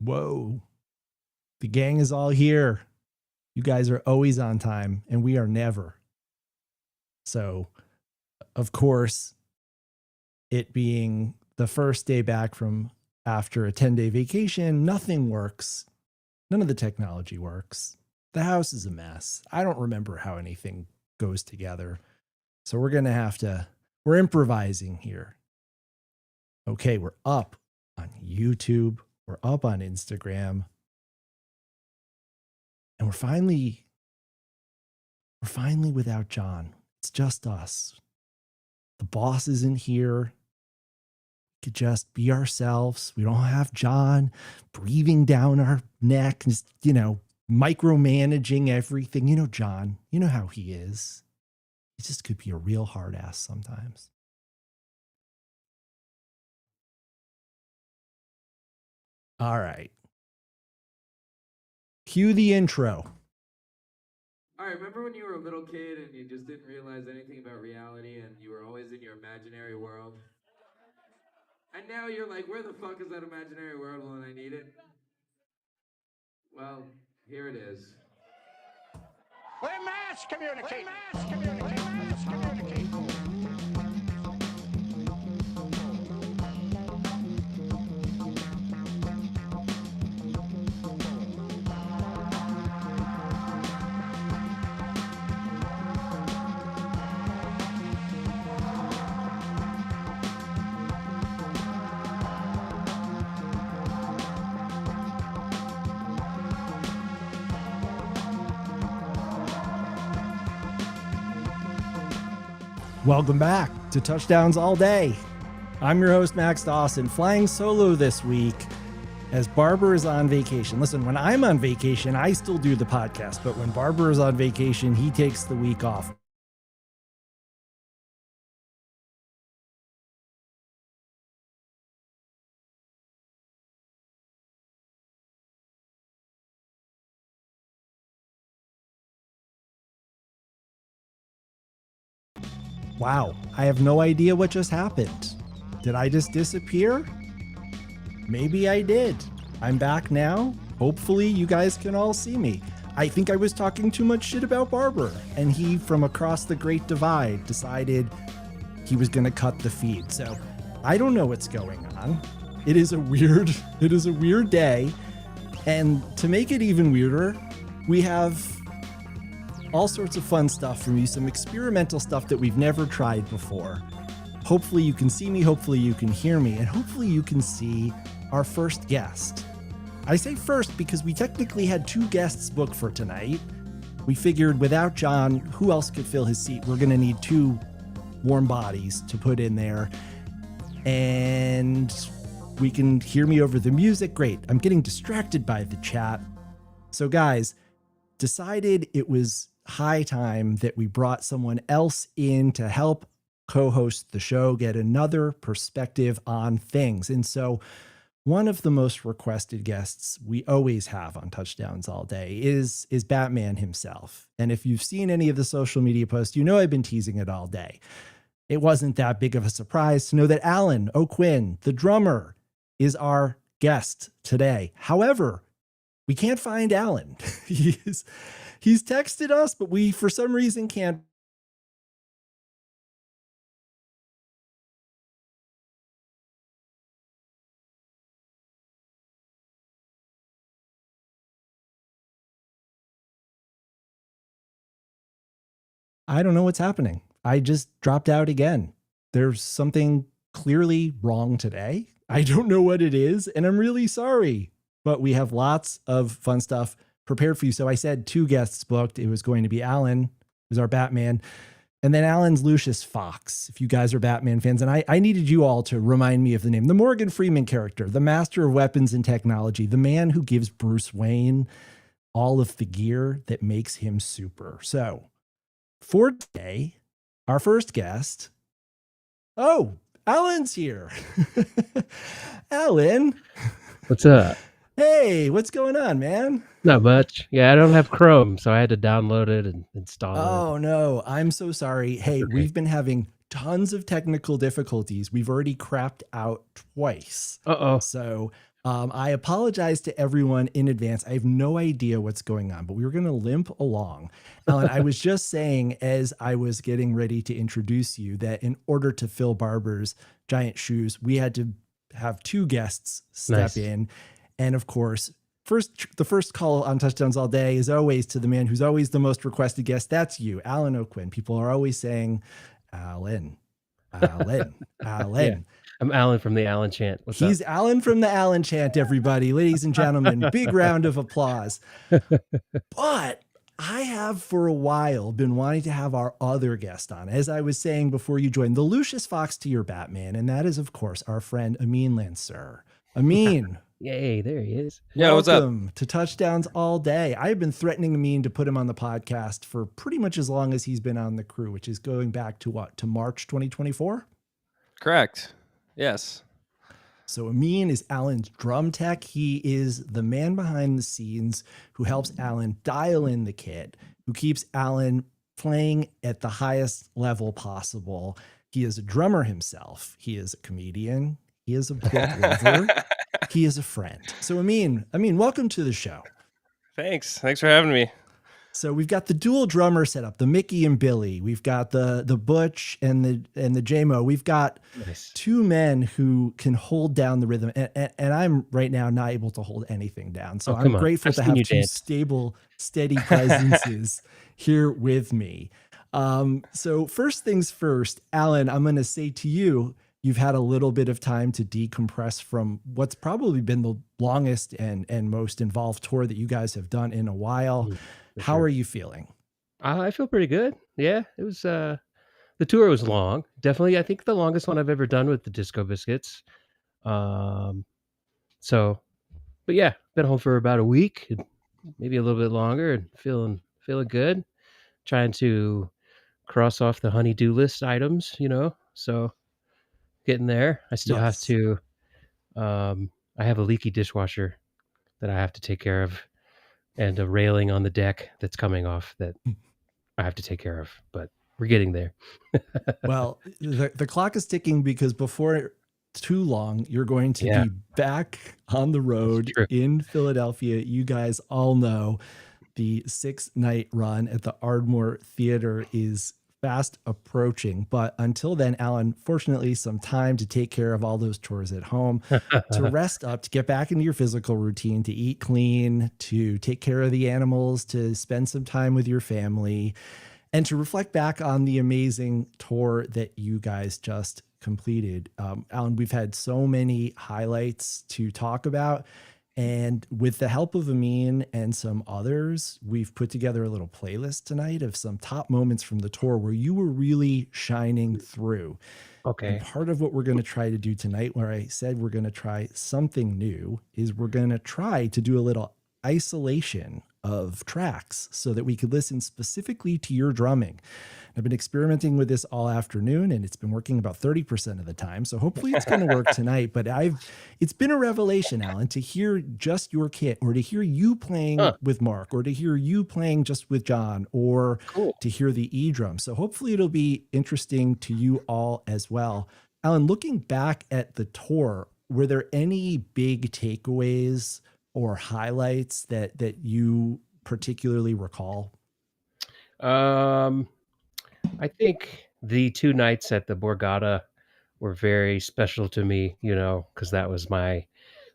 Whoa. The gang is all here. You guys are always on time, and we are never. So, of course, it being the first day back from after a 10-day vacation, nothing works. None of the technology works. The house is a mess. I don't remember how anything goes together. So we're improvising here. Okay, we're up on YouTube. We're up on Instagram. And we're finally without John. It's just us. The boss isn't here. We could just be ourselves. We don't have John breathing down our neck, just, micromanaging everything. John, you know how he is. He just could be a real hard ass sometimes. All right. Cue the intro. All right, remember when you were a little kid and you just didn't realize anything about reality and you were always in your imaginary world? And now you're like, where the fuck is that imaginary world when I need it? Well, here it is. We're mass communicating. We're mass communicating. Mass communicating. Welcome back to Touchdowns All Day. I'm your host, Max Dawson, flying solo this week as Barber is on vacation. Listen, when I'm on vacation, I still do the podcast, but when Barber is on vacation, he takes the week off. Wow, I have no idea what just happened. Did I just disappear? Maybe I did. I'm back now. Hopefully you guys can all see me. I think I was talking too much shit about Barber, and he, from across the Great Divide, decided he was going to cut the feed. So I don't know what's going on. It is a weird day. And to make it even weirder, we have all sorts of fun stuff from you, some experimental stuff that we've never tried before. Hopefully you can see me, hopefully you can hear me, and hopefully you can see our first guest. I say first because we technically had two guests booked for tonight. We figured without John, who else could fill his seat? We're gonna need two warm bodies to put in there. And we can hear me over the music. Great, I'm getting distracted by the chat. So guys, decided it was high time that we brought someone else in to help co-host the show, get another perspective on things. And so one of the most requested guests we always have on Touchdowns All Day is Batman himself. And if you've seen any of the social media posts, you know I've been teasing it all day. It wasn't that big of a surprise to know that Alan O'Quinn, the drummer, is our guest today. However, we can't find Alan. He's texted us, but we, for some reason, can't. I don't know what's happening. I just dropped out again. There's something clearly wrong today. I don't know what it is, and I'm really sorry. But we have lots of fun stuff prepared for you. So I said two guests booked. It was going to be Alan, who's our Batman, and then Alan's Lucius Fox, if you guys are Batman fans. And I needed you all to remind me of the name. The Morgan Freeman character, the master of weapons and technology, the man who gives Bruce Wayne all of the gear that makes him super. So for today, our first guest, Alan's here. Alan. What's up? Hey, what's going on, man? Not much. Yeah, I don't have Chrome, so I had to download it and install it. Oh, no. I'm so sorry. Hey, we've been having tons of technical difficulties. We've already crapped out twice. Uh-oh. So I apologize to everyone in advance. I have no idea what's going on, but we were going to limp along. Alan, I was just saying as I was getting ready to introduce you that in order to fill Barber's giant shoes, we had to have two guests step Nice. in. And of course, the first call on Touchdowns All Day is always to the man who's always the most requested guest. That's you, Alan O'Quinn. People are always saying, Alan. Yeah. I'm Alan from the Alan Chant. What's He's up? Alan from the Alan Chant, everybody. Ladies and gentlemen, big round of applause. But I have for a while been wanting to have our other guest on, as I was saying before you joined, the Lucius Fox to your Batman. And that is, of course, our friend Amin Lansur. Amin. Yay, there he is. Yeah, what's up? Welcome to Touchdowns All Day. I've been threatening Amin to put him on the podcast for pretty much as long as he's been on the crew, which is going back to what, to March 2024? Correct. Yes. So Amin is Alan's drum tech. He is the man behind the scenes who helps Alan dial in the kit, who keeps Alan playing at the highest level possible. He is a drummer himself. He is a comedian. He is a book lover. He is a friend. So Amin, welcome to the show. Thanks for having me. So we've got the dual drummer set up, the Mickey and Billy. We've got the Butch and the J-Mo. We've got two men who can hold down the rhythm. And I'm right now not able to hold anything down. So I'm grateful to have two stable, steady presences here with me. So first things first, Alan, I'm going to say to you, you've had a little bit of time to decompress from what's probably been the longest and most involved tour that you guys have done in a while. How are you feeling? I feel pretty good. Yeah, it was the tour was long. Definitely, I think the longest one I've ever done with the Disco Biscuits. But yeah, been home for about a week, maybe a little bit longer, and feeling good. Trying to cross off the honey-do list items, so getting there. I still have to I have a leaky dishwasher that I have to take care of, and a railing on the deck that's coming off that I have to take care of, but we're getting there. Well, the clock is ticking because before too long, you're going to be back on the road in Philadelphia. You guys all know the 6-night run at the Ardmore Theater is fast approaching. But until then, Alan, fortunately, some time to take care of all those chores at home, to rest up, to get back into your physical routine, to eat clean, to take care of the animals, to spend some time with your family, and to reflect back on the amazing tour that you guys just completed. Alan, we've had so many highlights to talk about. And with the help of Amin and some others, we've put together a little playlist tonight of some top moments from the tour where you were really shining through. Okay. And part of what we're going to try to do tonight, where I said we're going to try something new, is we're going to try to do a little isolation of tracks so that we could listen specifically to your drumming. I've been experimenting with this all afternoon, and it's been working about 30% of the time. So hopefully it's going to work tonight. But it's been a revelation, Alan, to hear just your kit, or to hear you playing with Mark, or to hear you playing just with John, or to hear the E-drum. So hopefully it'll be interesting to you all as well. Alan, looking back at the tour, were there any big takeaways or highlights that you particularly recall? I think the 2 nights at the Borgata were very special to me, because that was my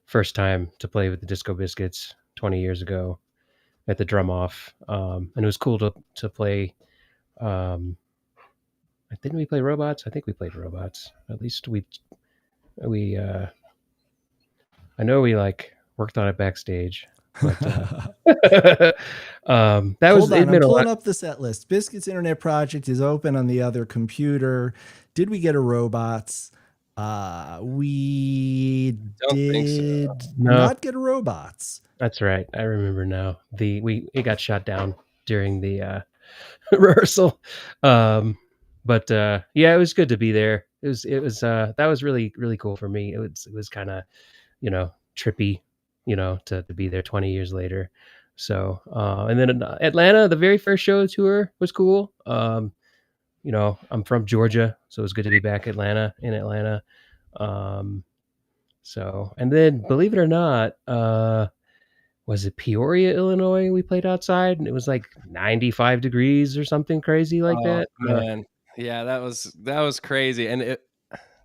first time to play with the Disco Biscuits 20 years ago at the Drum Off. And it was cool to play. Didn't we play Robots? I think we played Robots. At least we I know we worked on it backstage. But, that was I'm pulling up the set list. Biscuits Internet Project is open on the other computer. Did we get a Robots? We did not get a Robots. That's right. I remember now. It got shot down during the rehearsal. But yeah, it was good to be there. It was that was really, really cool for me. It was kind of, trippy, to be there 20 years later. So, and then Atlanta, the very first show tour was cool. I'm from Georgia, so it was good to be back in Atlanta. So, and then believe it or not, was it Peoria, Illinois? We played outside, and it was like 95 degrees or something crazy like Oh that. man, yeah, that was crazy, and that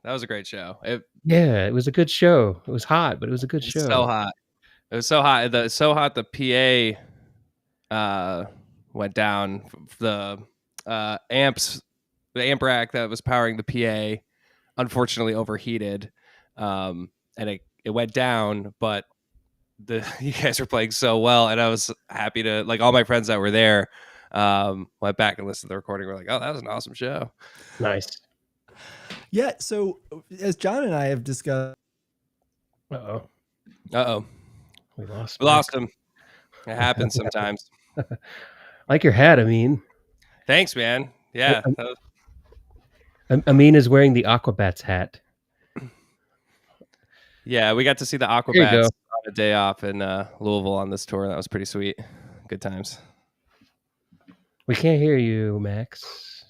was a great show. Yeah, it was a good show. It was hot, but it was a good It's so show. hot. It was so hot. So hot. The PA went down. The amps, the amp rack that was powering the PA, unfortunately overheated, and it went down. But you guys were playing so well, and I was happy to all my friends that were there. Went back and listened to the recording. We're like, oh, that was an awesome show. Nice. Yeah. So as John and I have discussed, Uh-oh. We lost him. It happens sometimes. Like your hat, Amin. Thanks, man. Yeah. Amin is wearing the Aquabats hat. Yeah, we got to see the Aquabats on a day off in Louisville on this tour. That was pretty sweet. Good times. We can't hear you, Max.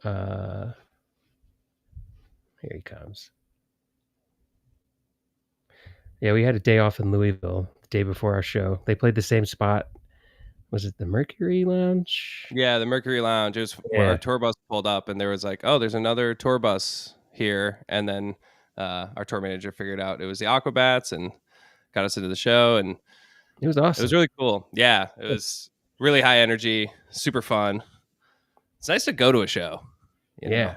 Here he comes. Yeah, we had a day off in Louisville the day before our show. They played the same spot. Was it the Mercury Lounge? Yeah, the Mercury Lounge. It was our tour bus pulled up, and there was like, oh, there's another tour bus here. And then our tour manager figured out it was the Aquabats and got us into the show. And it was awesome. It was really cool. Yeah, it was really high energy, super fun. It's nice to go to a show. Yeah.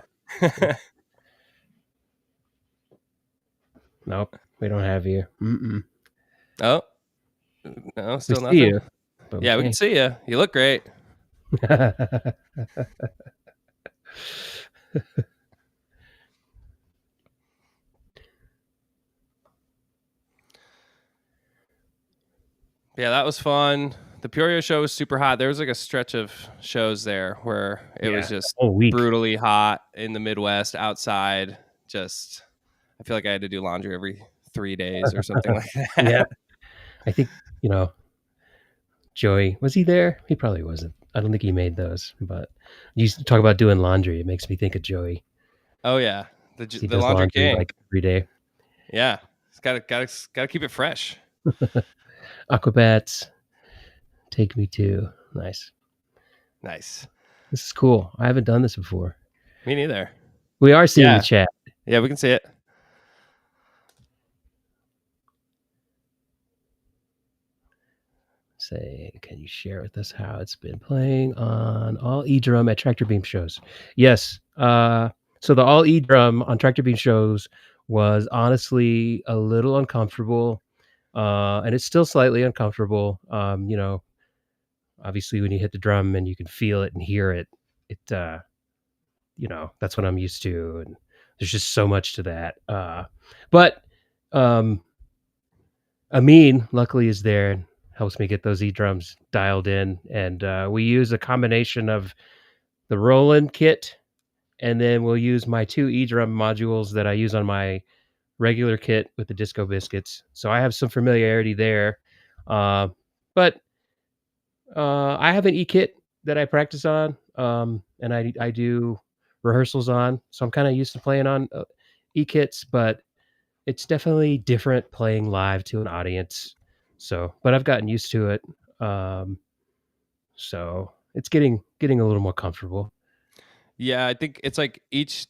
Nope, we don't have you. Mm-mm. Oh, no, still we nothing. See you, yeah, we can see you. You look great. Yeah, that was fun. The Peoria show was super hot. There was like a stretch of shows there where it was just brutally hot in the Midwest outside. Just, I feel like I had to do laundry every 3 days or something like that. Yeah. I think, Joey, was he there? He probably wasn't. I don't think he made those, but you used to talk about doing laundry. It makes me think of Joey. Oh yeah. The does laundry king. Like every day. Yeah. It's gotta keep it fresh. Aquabats. Take me to. Nice. Nice. This is cool. I haven't done this before. Me neither. We are seeing the chat. Yeah, we can see it. Say, can you share with us how it's been playing on all E-Drum at Tractor Beam shows? Yes. So the all E-Drum on Tractor Beam shows was honestly a little uncomfortable. And it's still slightly uncomfortable. Obviously when you hit the drum and you can feel it and hear it, that's what I'm used to. And there's just so much to that. But Amin luckily is there and helps me get those E-drums dialed in. And we use a combination of the Roland kit, and then we'll use my 2 E-drum modules that I use on my regular kit with the Disco Biscuits. So I have some familiarity there. But I have an E-kit that I practice on, and I do rehearsals on. So I'm kind of used to playing on E-kits, but it's definitely different playing live to an audience. So, but I've gotten used to it. So it's getting a little more comfortable. Yeah, I think it's like each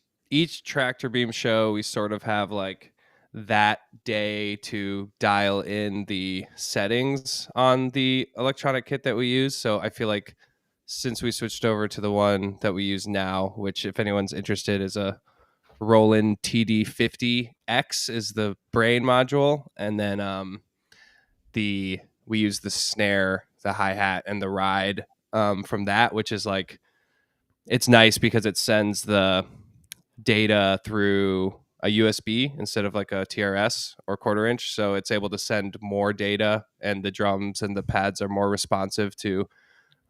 Tractor Beam show, we sort of have like that day to dial in the settings on the electronic kit that we use. So I feel like since we switched over to the one that we use now, which if anyone's interested is a Roland TD50X is the brain module, and then we use the snare, the hi-hat, and the ride from that, which is like, it's nice because it sends the data through a USB instead of like a TRS or 1/4 inch. So it's able to send more data, and the drums and the pads are more responsive to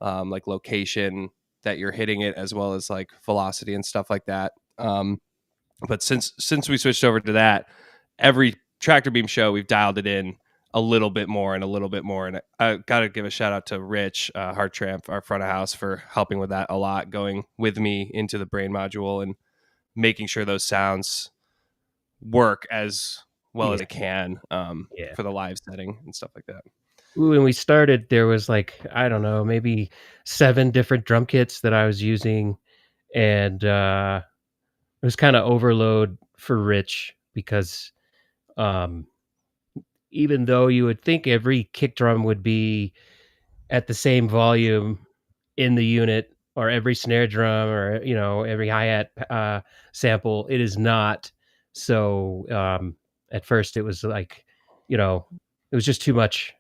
like location that you're hitting it, as well as like velocity and stuff like that. But since we switched over to that, every Tractor Beam show we've dialed it in a little bit more and a little bit more. And I got to give a shout out to Rich Hartramp, our front of house, for helping with that a lot, going with me into the brain module and making sure those sounds work as well as Yeah. it can Yeah. for the live setting and stuff like that. When we started, there was like, I don't know, maybe 7 different drum kits that I was using, and it was kind of overload for Rich because um, even though you would think every kick drum would be at the same volume in the unit, or every snare drum, or every hi-hat sample, it is not. So at first it was like, it was just too much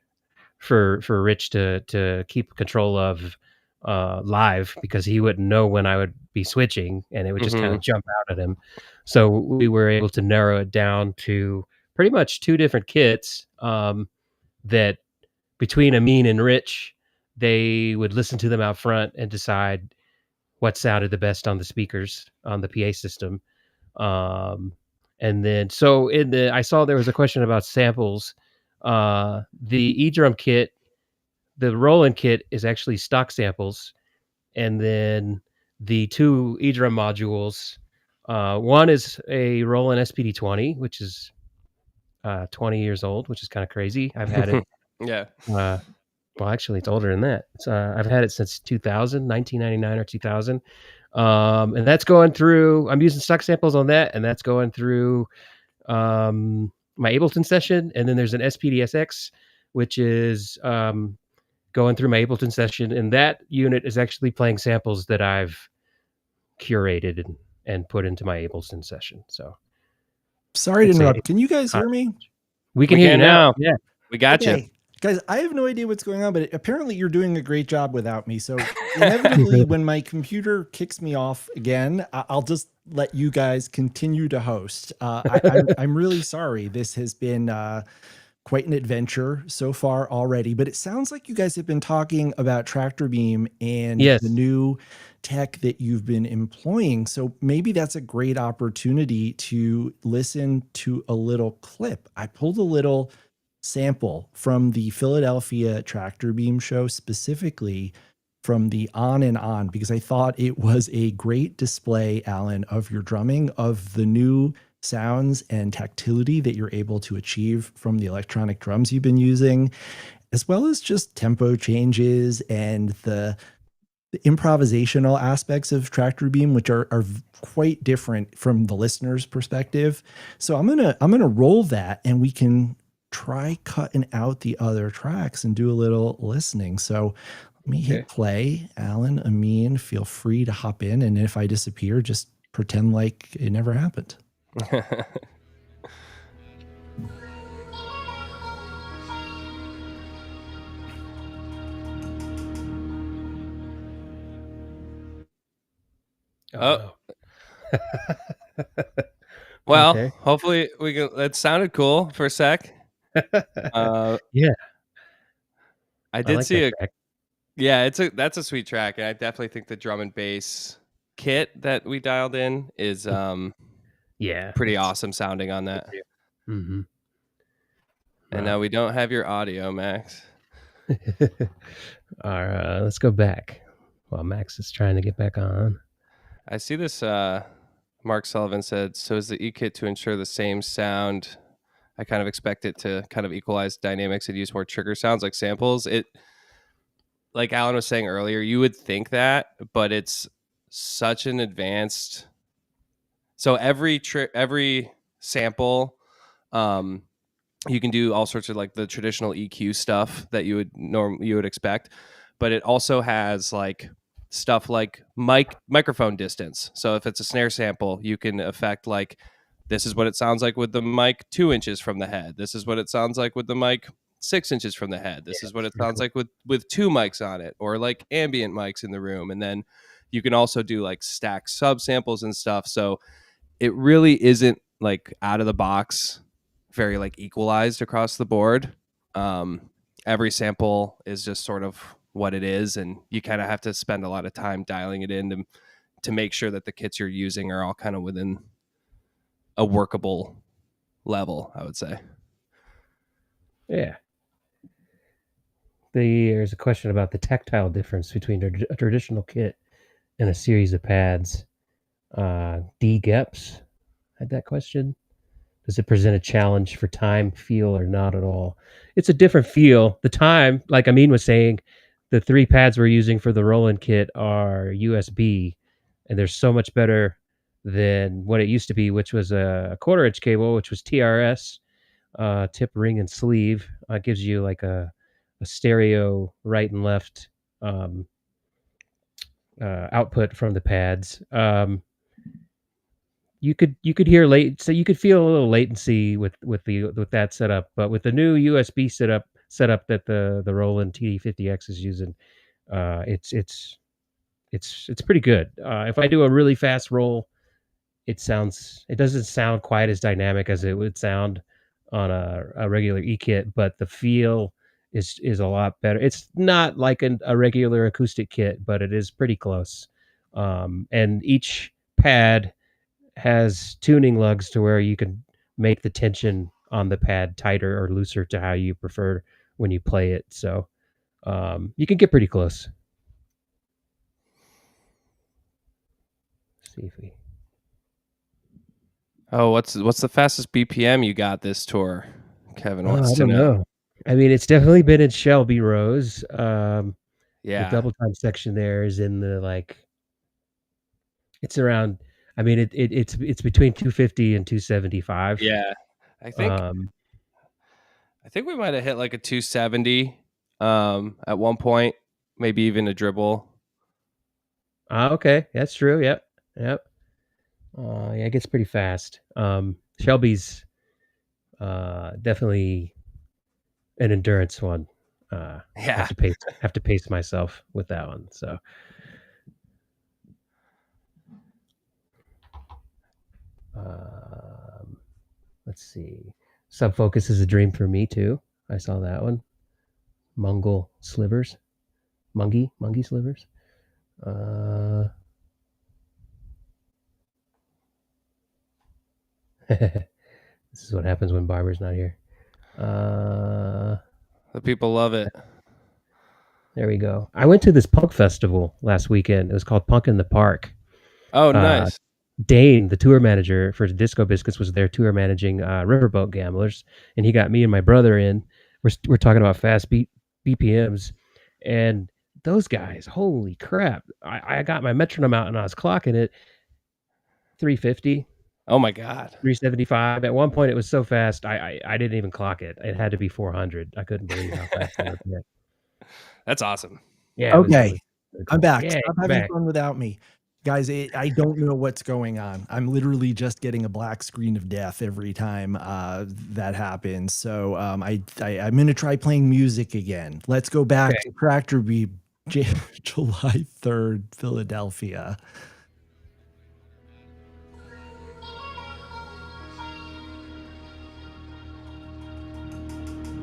for Rich to keep control of live, because he wouldn't know when I would be switching, and it would just kind of jump out at him. So we were able to narrow it down to pretty much 2 different kits that between Amin and Rich, they would listen to them out front and decide what sounded the best on the speakers on the PA system. And then, so I saw there was a question about samples. The eDrum kit, the Roland kit, is actually stock samples, and then the 2 eDrum modules. One is a Roland SPD-20, which is 20 years old, which is kind of crazy. I've had it. Yeah. Well, actually, it's older than that. It's I've had it since 2000, 1999 or 2000. And that's going through, I'm using stock samples on that, and that's going through my Ableton session. And then there's an SPDSX, which is going through my Ableton session. And that unit is actually playing samples that I've curated and put into my Ableton session. So Sorry to it's interrupt. Can you guys hear me? we can hear you now. Yeah. We got you. Okay. Guys, I have no idea what's going on, but apparently you're doing a great job without me. So inevitably, when my computer kicks me off again, I'll just let you guys continue to host. I'm really sorry. This has been quite an adventure so far already, but it sounds like you guys have been talking about Tractor Beam and Yes. the new tech that you've been employing. So maybe that's a great opportunity to listen to a little clip. I pulled a little sample from the Philadelphia Tractor Beam show, specifically from the On and On, because I thought it was a great display, Alan, of your drumming, of the new sounds and tactility that you're able to achieve from the electronic drums you've been using, as well as just tempo changes and the improvisational aspects of Tractor Beam, which are quite different from the listener's perspective. So I'm gonna roll that, and we can try cutting out the other tracks and do a little listening. So let me hit play. Alan, Amin, feel free to hop in, and if I disappear, just pretend like it never happened. Oh. Well, Okay. hopefully we can. That sounded cool for a sec. Yeah. I did like see that a track. Yeah, that's a sweet track, and I definitely think the drum and bass kit that we dialed in is Yeah. pretty awesome sounding on that. Mm-hmm. And now we don't have your audio, Max. All right, let's go back while Max is trying to get back on. I see this. Mark Sullivan said, "So is the E-kit to ensure the same sound? I kind of expect it to kind of equalize dynamics and use more trigger sounds like samples." It, like Alan was saying earlier, you would think that, but it's such an advanced. So every sample, you can do all sorts of like the traditional EQ stuff that you would expect, but it also has like stuff like microphone distance. So if it's a snare sample, you can affect like, this is what it sounds like with the mic 2 inches from the head. This is what it sounds like with the mic 6 inches from the head. This is what it sounds like with 2 mics on it, or like ambient mics in the room. And then you can also do like stack sub samples and stuff. So it really isn't like out of the box, very like equalized across the board. Every sample is just sort of what it is, and you kind of have to spend a lot of time dialing it in to make sure that the kits you're using are all kind of within a workable level, I would say. Yeah. There's a question about the tactile difference between a traditional kit and a series of pads. D. Geps had that question. Does it present a challenge for time, feel, or not at all? It's a different feel. The time, like Amin was saying, the 3 pads we're using for the Roland kit are USB, and they're so much better than what it used to be, which was a quarter-inch cable, which was TRS, tip, ring, and sleeve. Gives you like a stereo right and left um, output from the pads. You could hear so you could feel a little latency with that setup, but with the new USB setup that the Roland TD50X is using, it's pretty good. If I do a really fast roll, it doesn't sound quite as dynamic as it would sound on a regular E-kit, but the feel is a lot better. It's not like a regular acoustic kit, but it is pretty close. And each pad has tuning lugs to where you can make the tension on the pad tighter or looser to how you prefer when you play it. So you can get pretty close. Let's see if we. Oh, what's the fastest BPM you got this tour? Kevin wants I to don't know. I mean, it's definitely been in Shelby Rose. The Yeah. double time section there is in the it's around. I mean, it's between 250 and 275. Yeah. I think we might have hit like a 270 at one point, maybe even a dribble. Okay, that's true. Yep. Yeah, it gets pretty fast. Shelby's definitely an endurance one. Yeah. Have to pace myself with that one. So let's see. Subfocus is a dream for me too. I saw that one. Mungy slivers. This is what happens when Barber's not here. The people love it. There we go. I went to this punk festival last weekend. It was called Punk in the Park. Oh, nice. Dane, the tour manager for Disco Biscuits, was there tour managing Riverboat Gamblers, and he got me and my brother in. We're talking about fast BPMs, and those guys, holy crap! I got my metronome out and I was clocking it 350. Oh my God. 375. At one point, it was so fast, I didn't even clock it. It had to be 400. I couldn't believe how fast it was. That's awesome. Yeah. Okay. Cool. I'm back. Yeah, Stop having fun without me. Guys, I don't know what's going on. I'm literally just getting a black screen of death every time that happens. So I'm going to try playing music again. Let's go back to Tractor Beat, July 3rd, Philadelphia.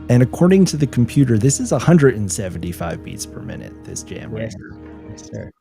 And according to the computer, this is 175 beats per minute, this jam right here. Yes, sir.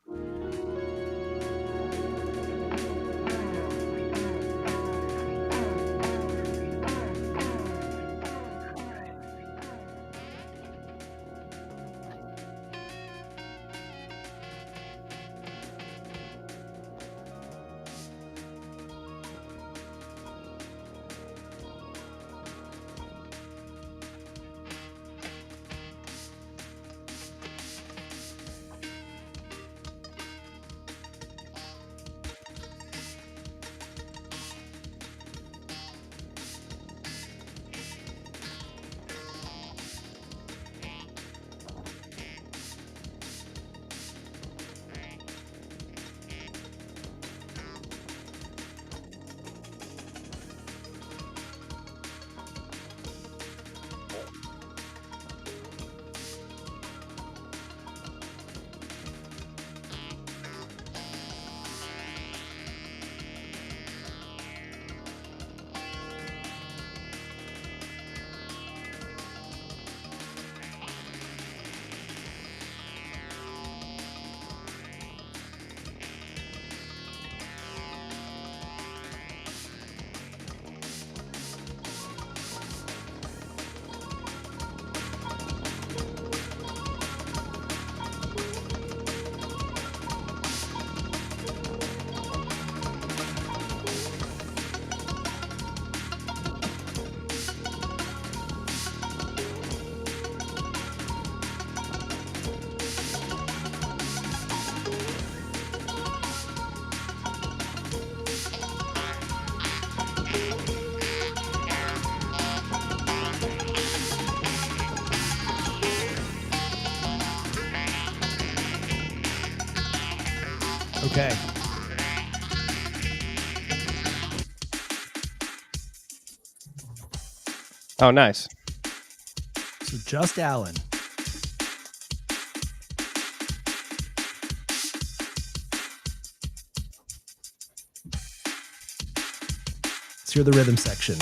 Okay. Oh, nice. So just Alan. Let's hear the rhythm section.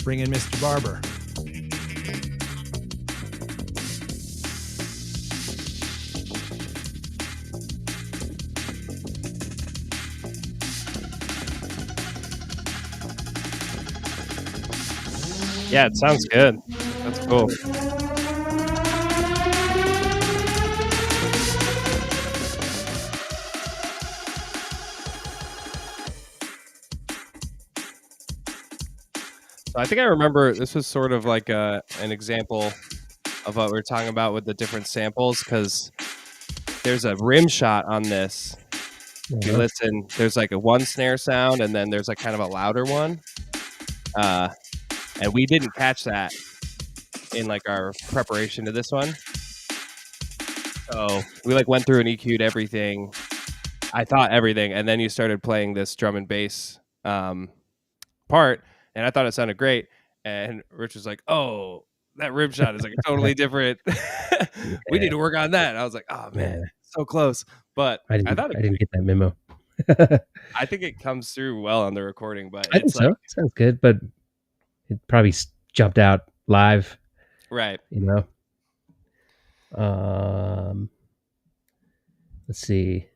Bring in Mr. Barber. Yeah, it sounds good. That's cool. So I think I remember this was sort of like an example of what we were talking about with the different samples, because there's a rim shot on this. If you listen, there's like a one snare sound, and then there's like kind of a louder one. And we didn't catch that in like our preparation to this one. So we like went through and EQ'd everything. I thought everything, and then you started playing this drum and bass part, and I thought it sounded great. And Rich was like, "Oh, that rim shot is like totally different. We need to work on that." And I was like, "Oh man, so close." But I didn't get that memo. I think it comes through well on the recording. But I think it's like, so. Sounds good, but it probably jumped out live. right? You know. Let's see.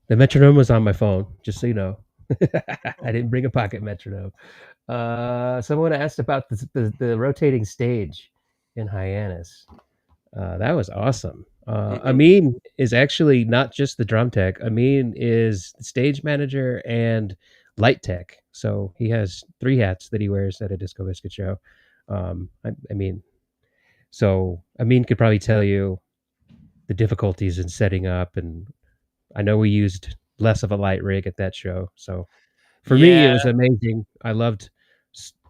The metronome was on my phone, just so you know. I didn't bring a pocket metronome. Someone asked about the rotating stage in Hyannis. That was awesome. Amin is actually not just the drum tech. Amin is the stage manager and light tech. So he has 3 hats that he wears at a Disco Biscuit show. I mean, so Amin could probably tell you the difficulties in setting up, and I know we used less of a light rig at that show. So for me, it was amazing. I loved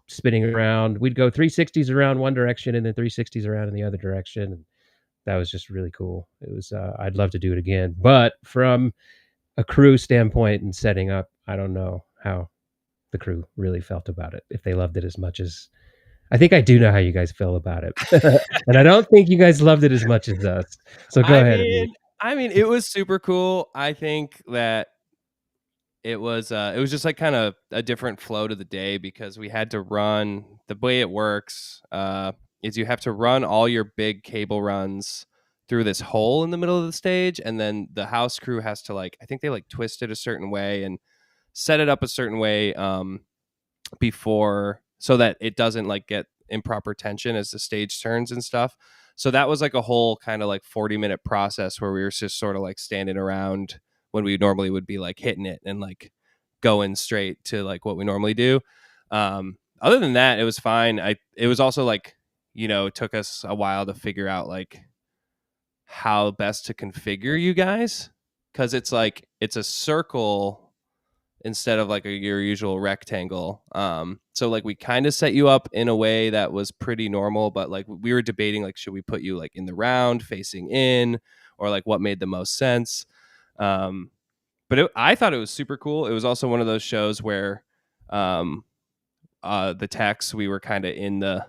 spinning around. We'd go 360s around one direction and then 360s around in the other direction. And that was just really cool. It was, I'd love to do it again. But from a crew standpoint and setting up, I don't know how the crew really felt about it. If they loved it as much as, I think I do know how you guys feel about it. And I don't think you guys loved it as much as us. So go ahead. I mean, it was super cool. I think that it was just like kind of a different flow to the day, because we had to run, the way it works is you have to run all your big cable runs through this hole in the middle of the stage, and then the house crew has to, like, I think they like twist it a certain way and set it up a certain way before, so that it doesn't like get improper tension as the stage turns and stuff. So that was like a whole kind of like 40-minute process where we were just sort of like standing around when we normally would be like hitting it and like going straight to like what we normally do. Other than that, it was fine. It was also like, you know, it took us a while to figure out like how best to configure you guys, because it's like it's a circle instead of like your usual rectangle. So like we kind of set you up in a way that was pretty normal, but like we were debating like, should we put you like in the round facing in, or like what made the most sense. But I thought it was super cool. It was also one of those shows where the techs, we were kind of in the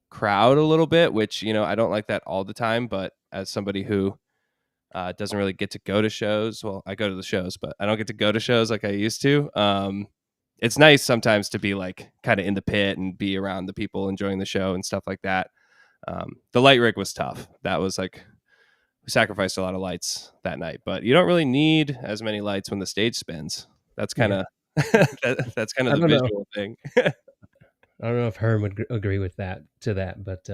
crowd a little bit, which, you know, I don't like that all the time, but as somebody who doesn't really get to go to shows. Well, I go to the shows, but I don't get to go to shows like I used to. It's nice sometimes to be like kind of in the pit and be around the people enjoying the show and stuff like that. The light rig was tough. That was like, we sacrificed a lot of lights that night, but you don't really need as many lights when the stage spins. That's kind of that's kind of the visual thing. I don't know if Herm would agree with that, but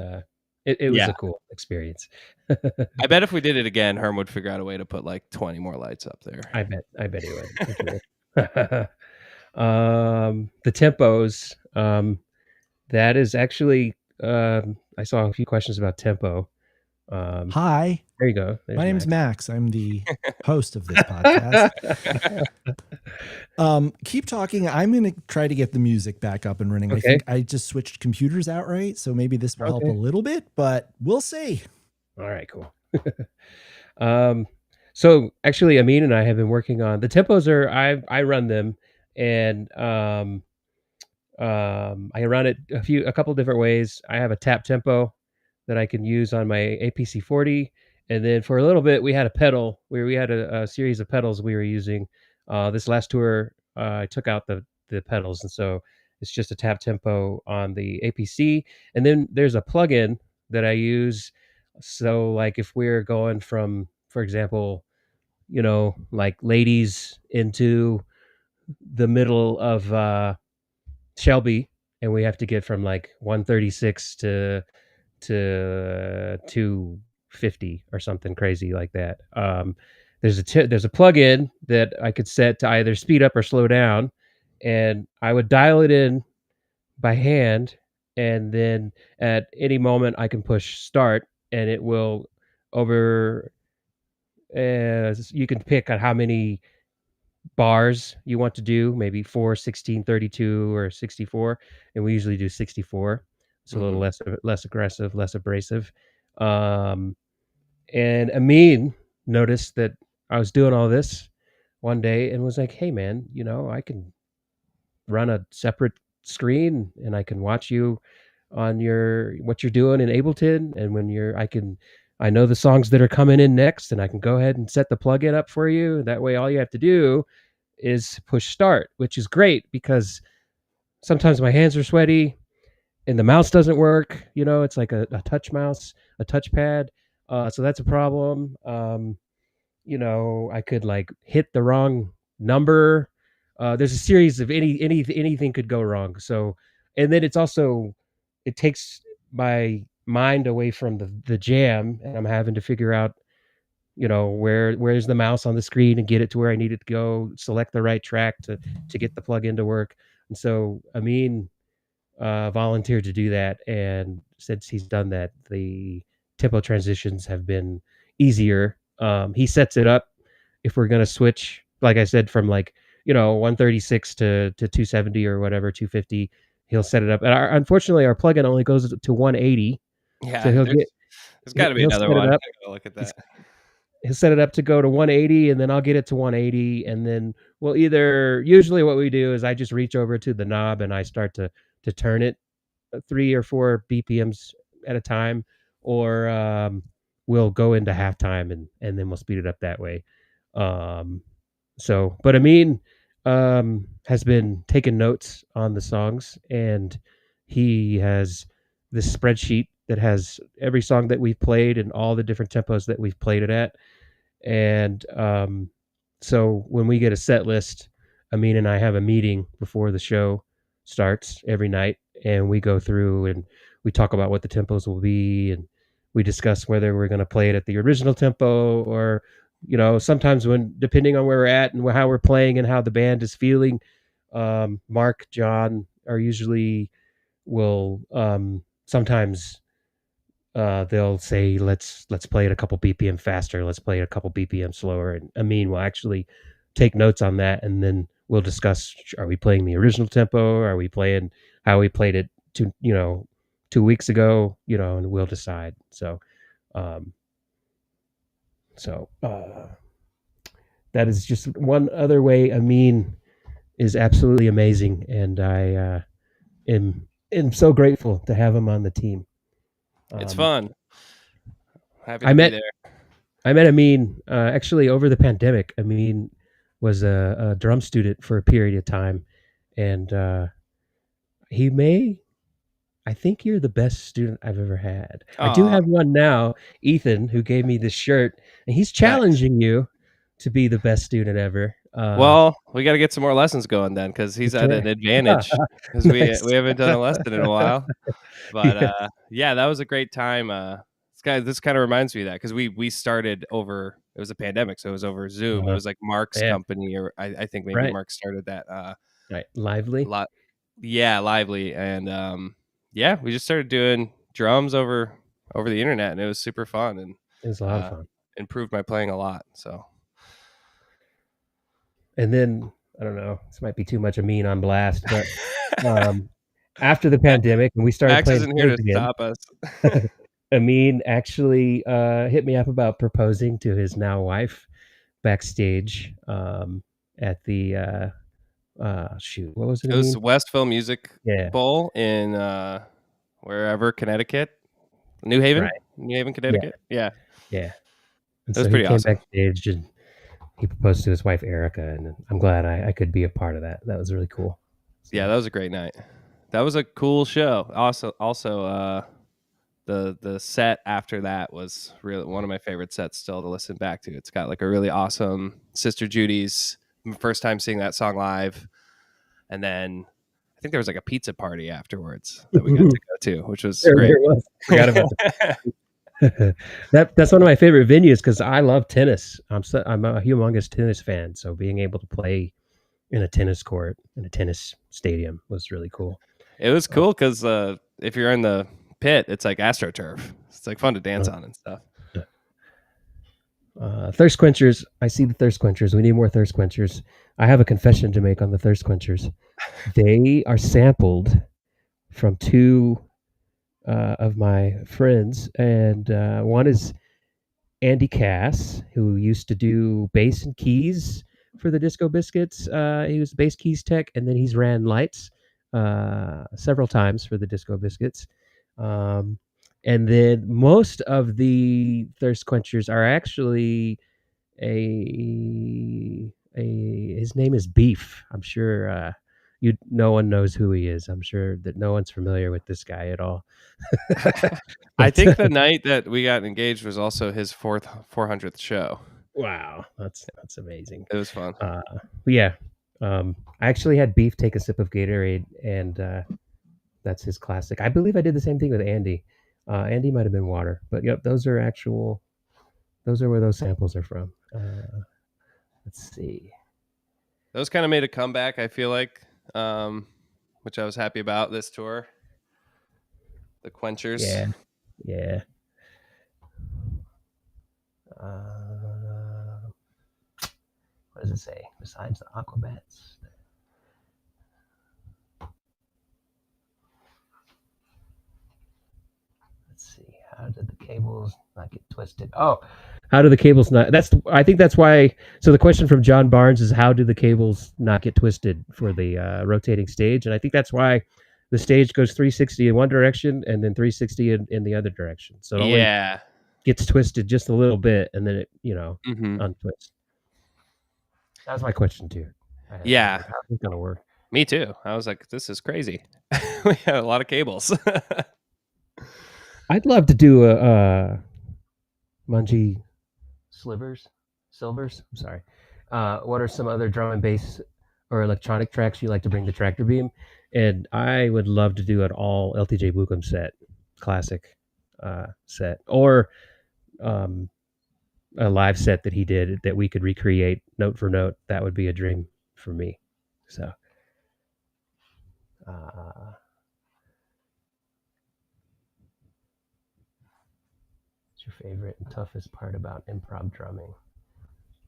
it was a cool experience. I bet if we did it again, Herm would figure out a way to put like 20 more lights up there. I bet he would. The tempos, that is actually, I saw a few questions about tempo. Hi, There you go. There's my name's Max. I'm the host of this podcast. Keep talking. I'm going to try to get the music back up and running. I Okay. think I just switched computers outright, so maybe this will help a little bit, but we'll see. All right, cool. So actually, Amin and I have been working on the tempos. I run them, and I run it a couple different ways. I have a tap tempo that I can use on my APC 40, and then for a little bit we had a pedal where we had a series of pedals we were using. This last tour, I took out the pedals, and so it's just a tap tempo on the APC, and then there's a plugin that I use. So like if we're going from, for example, like ladies into the middle of Shelby, and we have to get from like 136 to 250 or something crazy like that. There's a plugin that I could set to either speed up or slow down, and I would dial it in by hand, and then at any moment I can push start, and it will over. You can pick on how many bars you want to do, maybe 4, 16, 32, or 64, and we usually do 64. It's a little less aggressive, less abrasive. And Amin noticed that I was doing all this one day and was like, "Hey, man, I can run a separate screen and I can watch you on what you're doing in Ableton, and I know the songs that are coming in next, and I can go ahead and set the plugin up for you. That way, all you have to do is push start," which is great because sometimes my hands are sweaty and the mouse doesn't work. It's like a touch mouse, a touchpad. So that's a problem. I could like hit the wrong number. There's a series of anything could go wrong. So, and then it takes my mind away from the jam, and I'm having to figure out where's the mouse on the screen and get it to where I need it to go, select the right track to get the plugin to work. And so Amin volunteered to do that, and since he's done that, the tempo transitions have been easier. He sets it up if we're going to switch, like I said, from 136 to 270 or whatever, 250. He'll set it up, and unfortunately our plugin only goes to 180. Yeah, So there's got to be another one. I gotta look at that. He'll set it up to go to 180, and then I'll get it to 180, and then usually what we do is I just reach over to the knob and I start to turn it 3 or 4 BPMs at a time, or we'll go into halftime and then we'll speed it up that way. But Amin has been taking notes on the songs, and he has this spreadsheet that has every song that we've played and all the different tempos that we've played it at. And so when we get a set list, Amin and I have a meeting before the show starts every night, and we go through and we talk about what the tempos will be, and we discuss whether we're going to play it at the original tempo, or sometimes depending on where we're at and how we're playing and how the band is feeling, Mark, John are usually will sometimes they'll say, let's play it a couple BPM faster, let's play it a couple BPM slower, and Amin will actually take notes on that, and then we'll discuss, are we playing the original tempo, are we playing how we played it 2 weeks ago, and we'll decide. So that is just one other way Amin is absolutely amazing, and I am so grateful to have him on the team. It's fun. Happy to be there. I met Amin actually over the pandemic. Amin was a drum student for a period of time, and I think you're the best student I've ever had. I do have one now, Ethan, who gave me this shirt, and he's challenging you to be the best student ever. Well, we got to get some more lessons going then, because he's at an advantage, because Nice. we haven't done a lesson in a while. But yeah, that was a great time. This kind of reminds me of that, because we started over. It was a pandemic, so it was over Zoom. It was like Mark's company, or I think maybe Mark started that. Right, Lively. Lively, and yeah, we just started doing drums over over the internet, and it was super fun and It was a lot of fun. improved my playing a lot. So, And then I don't know, this might be too much of Mean on blast, but after the pandemic and we started Max playing isn't here to again, stop us. Amin actually hit me up about proposing to his now wife backstage at the shoot, what was it? It was Amin? Westville Music Yeah, Bowl in wherever, Connecticut, New Haven, right. Connecticut. Yeah, Yeah. And it was so he pretty came awesome. backstage and he proposed to his wife Erica, and I'm glad I could be a part of that. That was really cool. So, Yeah, that was a great night. That was a cool show. Also, the set after that was really one of my favorite sets still to listen back to. It's got like a really awesome Sister Judy's, first time seeing that song live, and then I think there was like a pizza party afterwards that we got to go to, which was great. There was. Forgot about that's one of my favorite venues because I love tennis. I'm a humongous tennis fan, so being able to play in a tennis court in a tennis stadium was really cool. It was cool because if you're in the pit, it's like AstroTurf. It's like fun to dance on and stuff. Thirst quenchers. I see the thirst quenchers. We need more thirst quenchers. I have a confession to make on the thirst quenchers. They are sampled from two of my friends, and one is Andy Cass, who used to do bass and keys for the Disco Biscuits. He was bass keys tech, and then he's ran lights several times for the Disco Biscuits. And then most of the thirst quenchers are actually his name is Beef. I'm sure no one knows who he is. I'm sure that no one's familiar with this guy at all. I think the night that we got engaged was also his 400th show. Wow, that's amazing. It was fun. Yeah, I actually had Beef take a sip of Gatorade, and that's his classic. I believe I did the same thing with Andy. Andy might have been water, but yep, those are where those samples are from. Let's see. Those kind of made a comeback, I feel like, which I was happy about this tour. The Quenchers. Yeah. What does it say? Besides the Aquabats. Let's see. How did the cables not get twisted? Oh, how do the cables not? I think that's why. So the question from John Barnes is, how do the cables not get twisted for the rotating stage? And I think that's why the stage goes 360 in one direction and then 360 in the other direction. So it only gets twisted just a little bit, and then it untwists. That was my question too. Yeah, how's it gonna work? Me too. I was like, this is crazy. We have a lot of cables. I'd love to do a Mungie Silvers. I'm sorry. What are some other drum and bass or electronic tracks you like to bring to Tractor Beam? And I would love to do an all LTJ Bucum set, classic set, or a live set that he did that we could recreate note for note. That would be a dream for me. So. Your favorite and toughest part about improv drumming?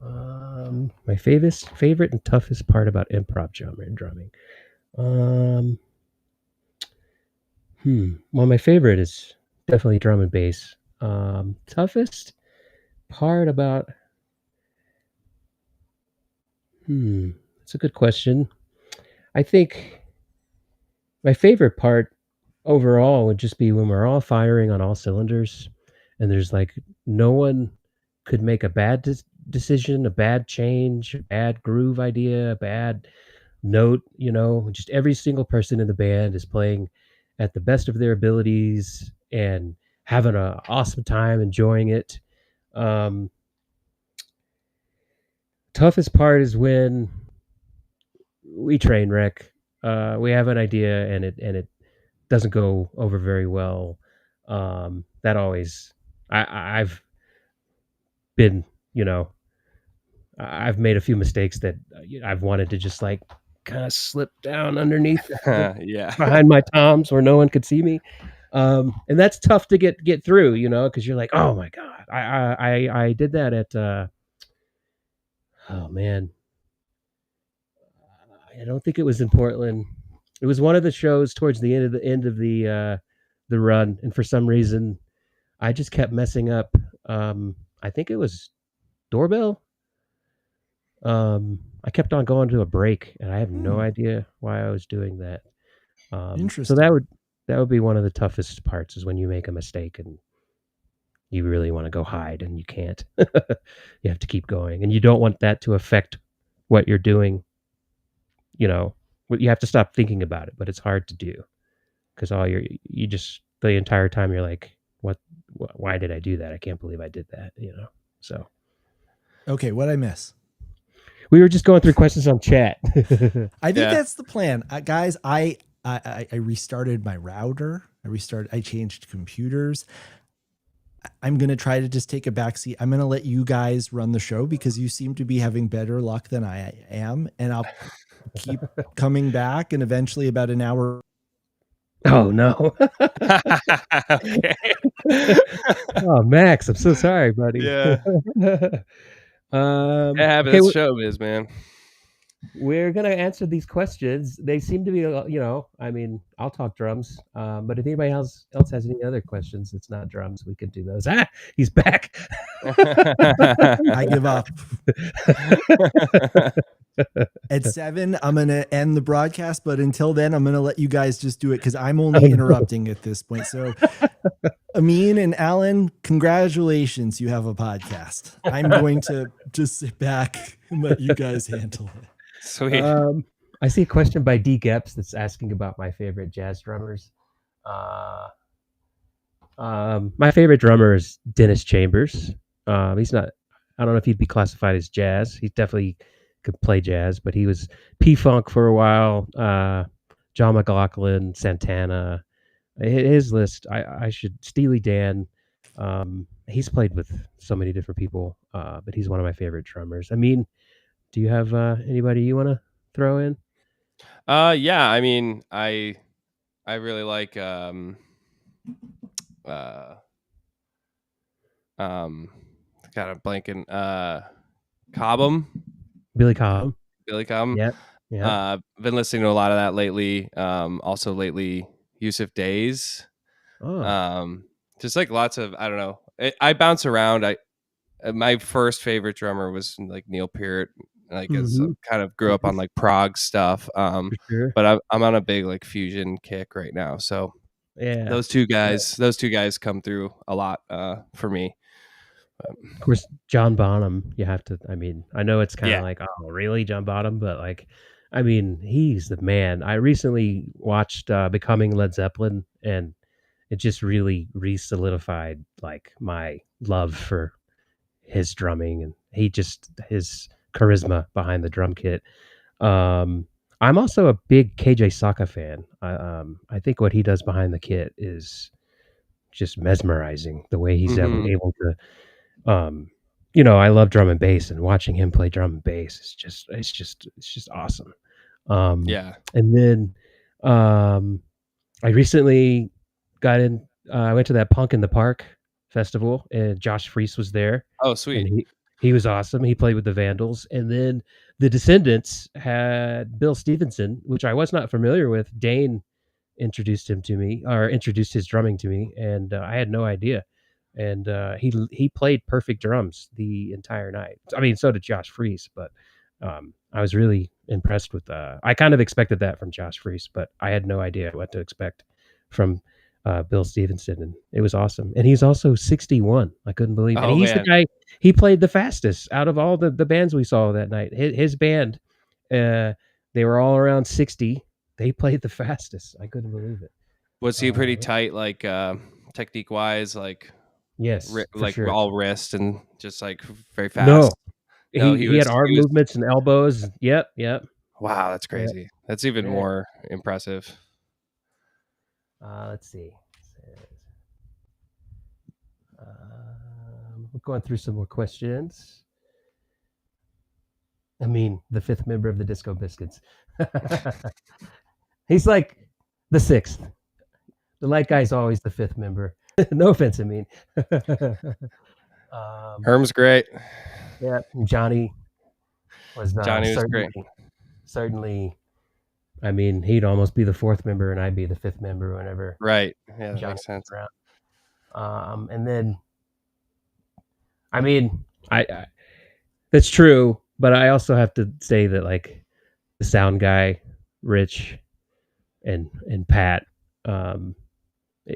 My favorite and toughest part about improv drumming. Well, my favorite is definitely drum and bass. Toughest part about that's a good question. I think my favorite part overall would just be when we're all firing on all cylinders, and there's like no one could make a bad decision, a bad change, a bad groove idea, a bad note. Just every single person in the band is playing at the best of their abilities and having an awesome time, enjoying it. Toughest part is when we train wreck. We have an idea and it doesn't go over very well. That always, I've been, I've made a few mistakes that I've wanted to just like kind of slip down underneath yeah, behind my toms where no one could see me. And that's tough to get through, because you're like, oh my god, I did that at oh man, I don't think it was in Portland. It was one of the shows towards the end of the run, and for some reason, I just kept messing up. I think it was doorbell. I kept on going to a break, and I have no idea why I was doing that. So Interesting. that would be one of the toughest parts, is when you make a mistake and you really want to go hide and you can't. You have to keep going, and you don't want that to affect what you're doing. You have to stop thinking about it, but it's hard to do, because you just, the entire time you're like, why did I do that? I can't believe I did that. So Okay, what'd I miss? we were just going through questions on chat. I think that's the plan, guys. I restarted my router. I changed computers. I'm going to try to just take a backseat. I'm going to let you guys run the show, because you seem to be having better luck than I am. And I'll keep coming back, and eventually about an hour. Oh no. Okay. Oh, Max, I'm so sorry, buddy. Yeah. It happens. Okay, It's showbiz, man. we're gonna answer these questions. They seem to be, I mean, I'll talk drums. But if anybody else has any other questions, it's not drums, we could do those. He's back. I give up. At 7, I'm going to end the broadcast, but until then, I'm going to let you guys just do it, because I'm only interrupting at this point. So, Amin and Alan, congratulations. You have a podcast. I'm going to just sit back and let you guys handle it. Sweet. I see a question by D. Geps that's asking about my favorite jazz drummers. My favorite drummer is Dennis Chambers. He's not, I don't know if he'd be classified as jazz. He definitely could play jazz, but he was P-Funk for a while. John McLaughlin, Santana. His list, I should, Steely Dan. He's played with so many different people, but he's one of my favorite drummers. I mean, do you have anybody you want to throw in? Yeah, I mean, I really like kind of blanking Cobham. Billy Cobham. Yeah. Been listening to a lot of that lately. Also lately, Yusuf Days. Just like lots of, I don't know. I bounce around. My first favorite drummer was like Neil Peart. Like kind of grew up on like prog stuff. Sure. But I'm on a big like fusion kick right now. So Yeah, those two guys come through a lot for me. Of course, John Bonham. You have to. I mean, I know it's kind of like, oh, really, John Bonham? But like, I mean, he's the man. I recently watched Becoming Led Zeppelin, and it just really re-solidified like my love for his drumming, and his charisma behind the drum kit. I'm also a big KJ Saka fan. I think what he does behind the kit is just mesmerizing. The way he's able to. I love drum and bass, and watching him play drum and bass is just awesome. And then I recently got in. I went to that Punk in the Park festival, and Josh Freese was there. Oh, sweet! And he was awesome. He played with the Vandals, and then the Descendants had Bill Stevenson, which I was not familiar with. Dane introduced his drumming to me, and I had no idea. And he played perfect drums the entire night. I mean, so did Josh Freese, but I was really impressed with. I kind of expected that from Josh Freese, but I had no idea what to expect from Bill Stevenson, and it was awesome. And he's also 61. I couldn't believe it. And he's the guy. He played the fastest out of all the bands we saw that night. His band, they were all around 60. They played the fastest. I couldn't believe it. Was he pretty tight, like technique wise, like? Yes, like sure. all wrist and just like very fast. No, he had arm movements and elbows. Yep. Wow, that's crazy. Yep. That's even more impressive. Let's see. We're going through some more questions. I mean, the 5th member of the Disco Biscuits. He's like the 6th. The light guy's always the fifth member. No offense, I mean. Herm's great. Yeah, Johnny was Johnny was great. certainly. I mean, he'd almost be the fourth member, and I'd be the fifth member whenever Right. Yeah, that Johnny makes sense. was around. And then, I mean, I that's true, but I also have to say that like the sound guy, Rich, and Pat,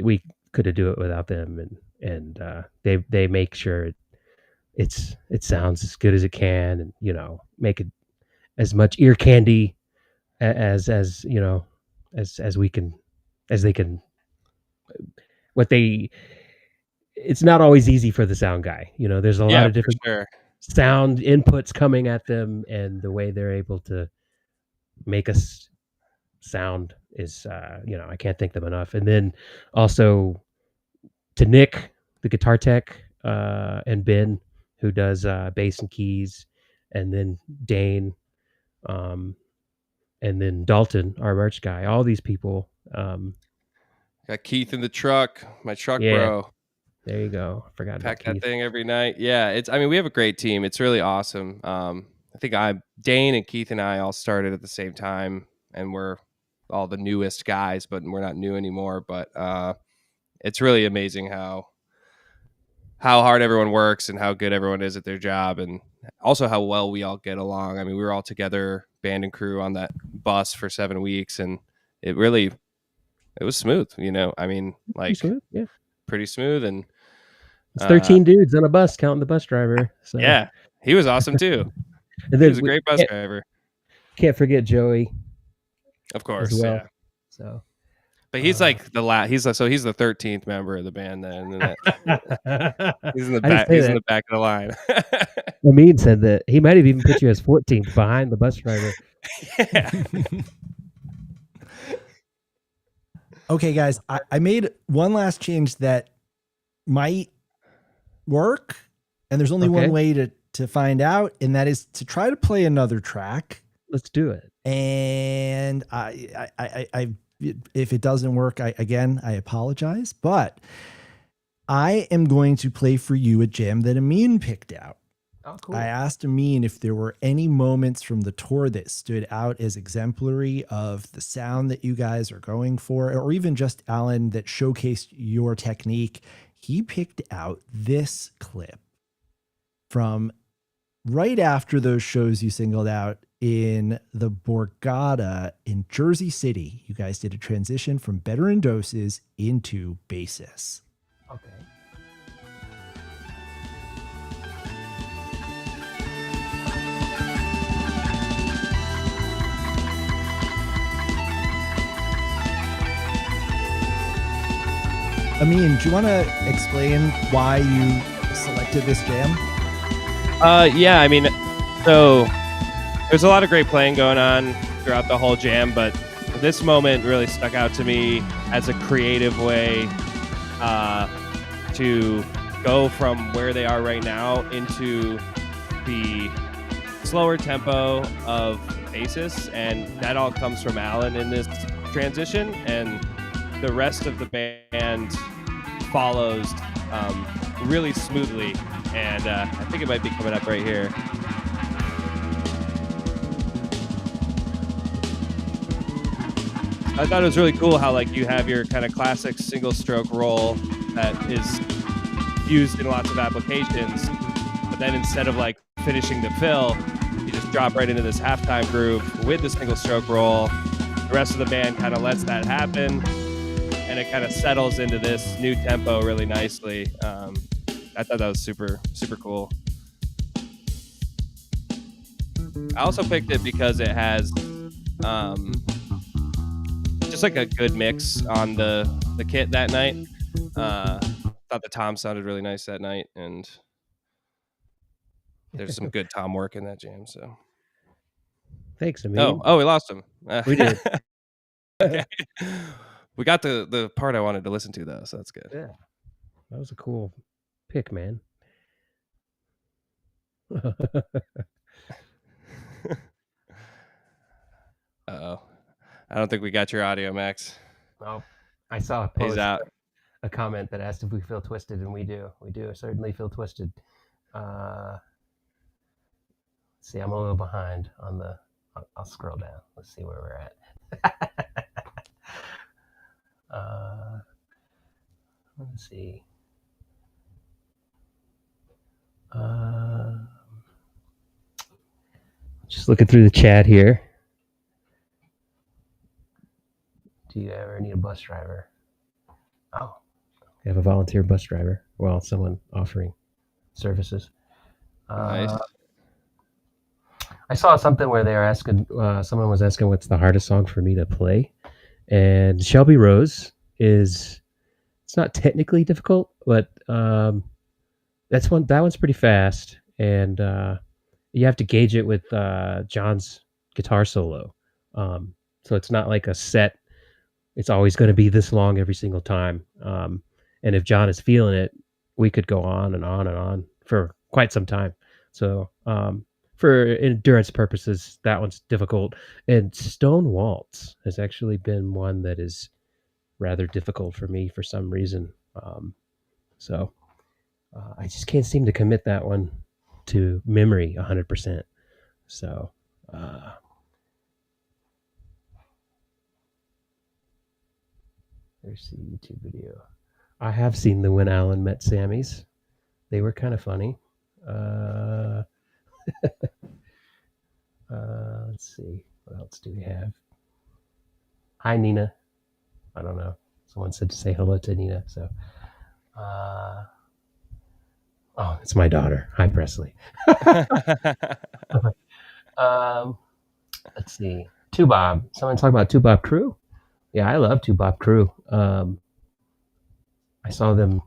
we couldn't do it without them, and they make sure it sounds as good as it can, and make it as much ear candy as as we can, as they can. It's not always easy for the sound guy. There's a lot of different sound inputs coming at them, and the way they're able to make us sound is I can't thank them enough. And then also to Nick, the guitar tech, and Ben, who does bass and keys, and then Dane, and then Dalton, our merch guy. All these people. Got Keith in the truck, my truck Yeah, bro. there you go. I forgot about Pack that Keith. thing every night. Yeah, we have a great team. It's really awesome. I think Dane and Keith and I all started at the same time, and we're all the newest guys, but we're not new anymore. But it's really amazing how hard everyone works and how good everyone is at their job, and also how well we all get along. I mean, we were all together, band and crew, on that bus for 7 weeks, and it was smooth. I mean, like pretty smooth, and it's 13 dudes on a bus, counting the bus driver. So. Yeah, he was awesome too. And he was a great bus driver. Can't forget Joey, of course. Well. Yeah. So, but he's like he's the 13th member of the band. Then he's in the back. He's in the back of the line. Amin said that he might have even put you as 14th behind the bus driver. Yeah. Okay, guys, I made one last change that might work, and there's only one way to find out, and that is to try to play another track. Let's do it. And I if it doesn't work, I apologize, but I am going to play for you a jam that Amin picked out. Oh, cool. I asked Amin if there were any moments from the tour that stood out as exemplary of the sound that you guys are going for, or even just, Alan, that showcased your technique. He picked out this clip from right after those shows you singled out in the Borgata in Jersey City. You guys did a transition from Better in Doses into Basis. Okay. Amin, do you want to explain why you selected this jam? Yeah, I mean, so there's a lot of great playing going on throughout the whole jam, but this moment really stuck out to me as a creative way to go from where they are right now into the slower tempo of Basis, and that all comes from Alan in this transition, and the rest of the band follows really smoothly, and I think it might be coming up right here. I thought it was really cool how like you have your kind of classic single stroke roll that is used in lots of applications, but then instead of like finishing the fill, you just drop right into this halftime groove with the single stroke roll. The rest of the band kind of lets that happen, and it kind of settles into this new tempo really nicely. I thought that was super, super cool. I also picked it because it has just like a good mix on the kit that night. Thought the tom sounded really nice that night, and there's some good tom work in that jam. So thanks, Amin. Oh, we lost him. We did. Okay. We got the part I wanted to listen to though, so that's good. Yeah, that was a cool pick, man. Uh-oh. I don't think we got your audio, Max. Oh, I saw a He's post, out. a comment that asked if we feel twisted, and we do. We do certainly feel twisted. See, I'm a little behind on the. I'll scroll down. Let's see where we're at. Let's see. Just looking through the chat here. Do you ever need a bus driver? Oh, we have a volunteer bus driver. Well, someone offering services. Nice. I saw something where they were asking, someone was asking what's the hardest song for me to play. And Shelby Rose is, it's not technically difficult, but that one's pretty fast. And you have to gauge it with John's guitar solo. So it's not like a set, it's always going to be this long every single time. And if John is feeling it, we could go on and on and on for quite some time. So for endurance purposes, that one's difficult. And Stone Waltz has actually been one that is rather difficult for me for some reason. So I just can't seem to commit that one to memory 100%. So there's the YouTube video. I have seen the When Alan Met Sammys. They were kind of funny. Let's see. What else do we have? Hi, Nina. I don't know. Someone said to say hello to Nina. So, oh, it's my daughter. Hi, Presley. Let's see. Two Bob. Someone talk about Two Bob Crew. Yeah, I love Two Bob Crew. I saw them.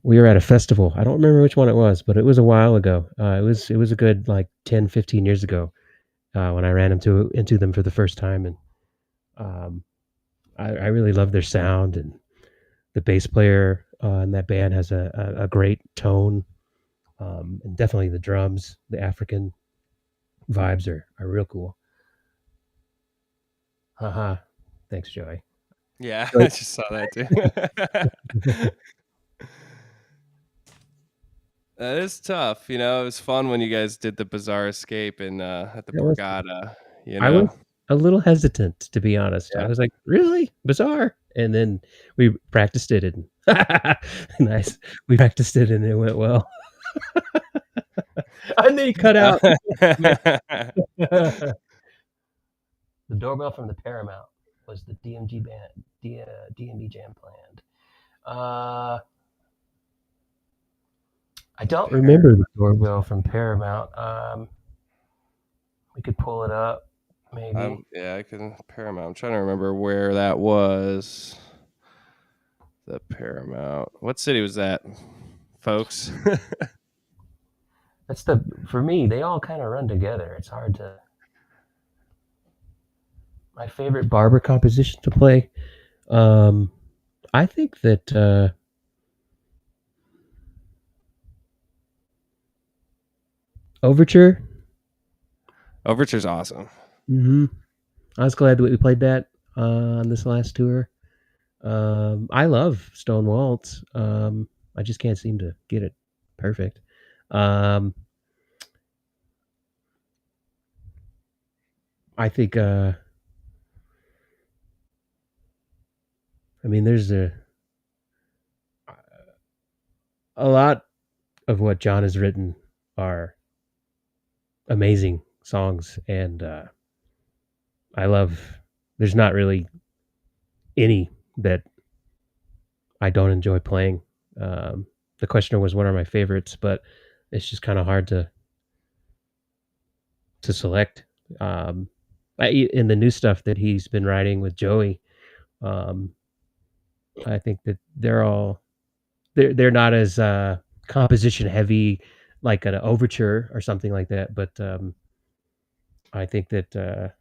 We were at a festival. I don't remember which one it was, but it was a while ago. It was a good like 10, 15 years ago when I ran into them for the first time, and I really love their sound, and the bass player in that band has a great tone, and definitely the drums, the African vibes are real cool. Haha. Thanks, Joey. Yeah, I just saw that too. That is tough. It was fun when you guys did the Bizarre Escape at the Borgata. I was a little hesitant, to be honest. Yeah. I was like, really? Bizarre? And then we practiced it, and nice. We practiced it, and it went well. And then he cut out. The doorbell from the Paramount was the DMG band, DMB Jam planned. I don't remember the doorbell from Paramount. We could pull it up, maybe. Yeah, I can. Paramount. I'm trying to remember where that was. The Paramount. What city was that, folks? That's for me, they all kind of run together. It's hard to. My favorite Barber composition to play. I think that Overture. Overture's awesome. Mm-hmm. I was glad that we played that on this last tour. I love Stone Waltz. I just can't seem to get it perfect. I think. There's a lot of what John has written are amazing songs, and I love. There's not really any that I don't enjoy playing. The question was, what are my favorites? But it's just kind of hard to select. In the new stuff that he's been writing with Joey, I think that they're not as composition heavy like an overture or something like that. But I think that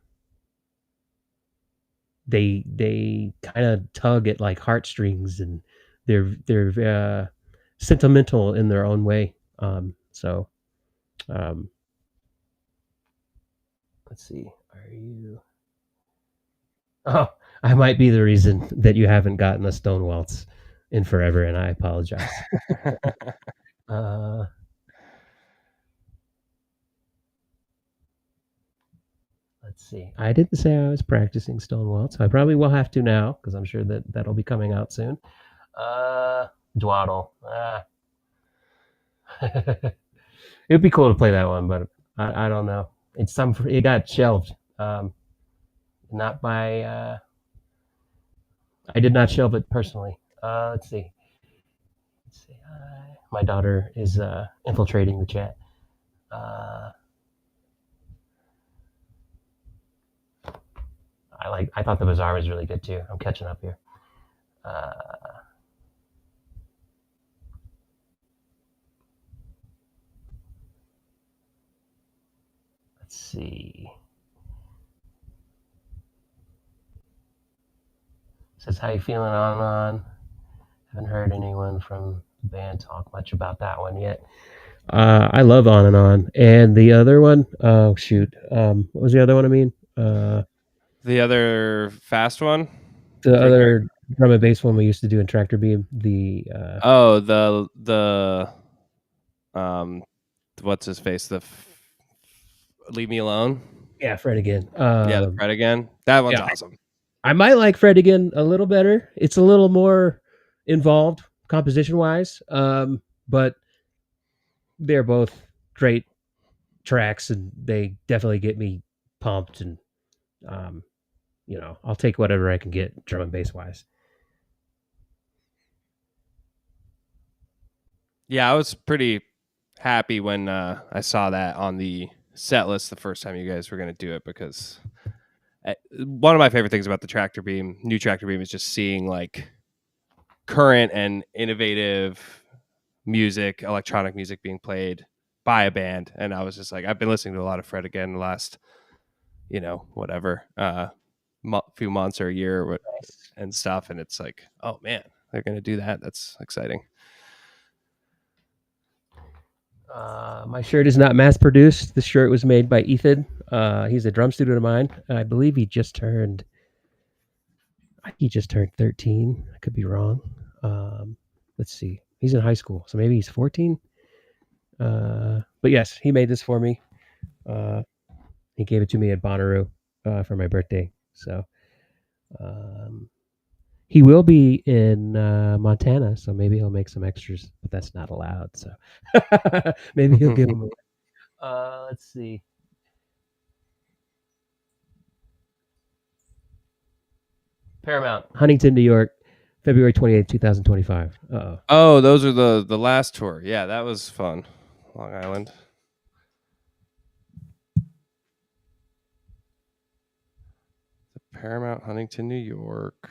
they kind of tug at like heartstrings, and they're sentimental in their own way. So let's see. Are you? Oh, I might be the reason that you haven't gotten a stone waltz in forever, and I apologize. uh, let's see. I didn't say I was practicing stone waltz. I probably will have to now because I'm sure that that'll be coming out soon. Dwaddle. It'd be cool to play that one, but I don't know. It got shelved. Not by. I did not shelve it personally. Let's see. My daughter is infiltrating the chat. I thought the Bazaar was really good too. I'm catching up here. Let's see. Says, how you feeling on? Haven't heard anyone from the band talk much about that one yet. I love On and On. And the other one, oh shoot. What was the other one I mean? The other fast one? The other drum and bass one we used to do in Tractor Beam. The what's his face? Leave Me Alone. Yeah, Fred Again. The Fred Again. That one's awesome. I might like Fred Again a little better. It's a little more involved composition wise, but they're both great tracks, and they definitely get me pumped. And I'll take whatever I can get drum and bass wise. Yeah, I was pretty happy when I saw that on the set list the first time you guys were going to do it, because one of my favorite things about the new Tractor Beam, is just seeing like current and innovative music, electronic music being played by a band. And I was just like, I've been listening to a lot of Fred Again the last, few months or a year and stuff. And it's like, oh man, they're going to do that. That's exciting. My shirt is not mass produced. This shirt was made by Ethan. He's a drum student of mine. I believe he just turned 13. I could be wrong. Let's see. He's in high school, so maybe he's 14. But yes, he made this for me. He gave it to me at Bonnaroo for my birthday. So he will be in Montana, so maybe he'll make some extras, but that's not allowed. So maybe he'll give them away. Let's see. Paramount, Huntington, New York, February 28th, 2025. Uh-oh. Oh, those are the last tour. Yeah, that was fun. Long Island. The Paramount, Huntington, New York.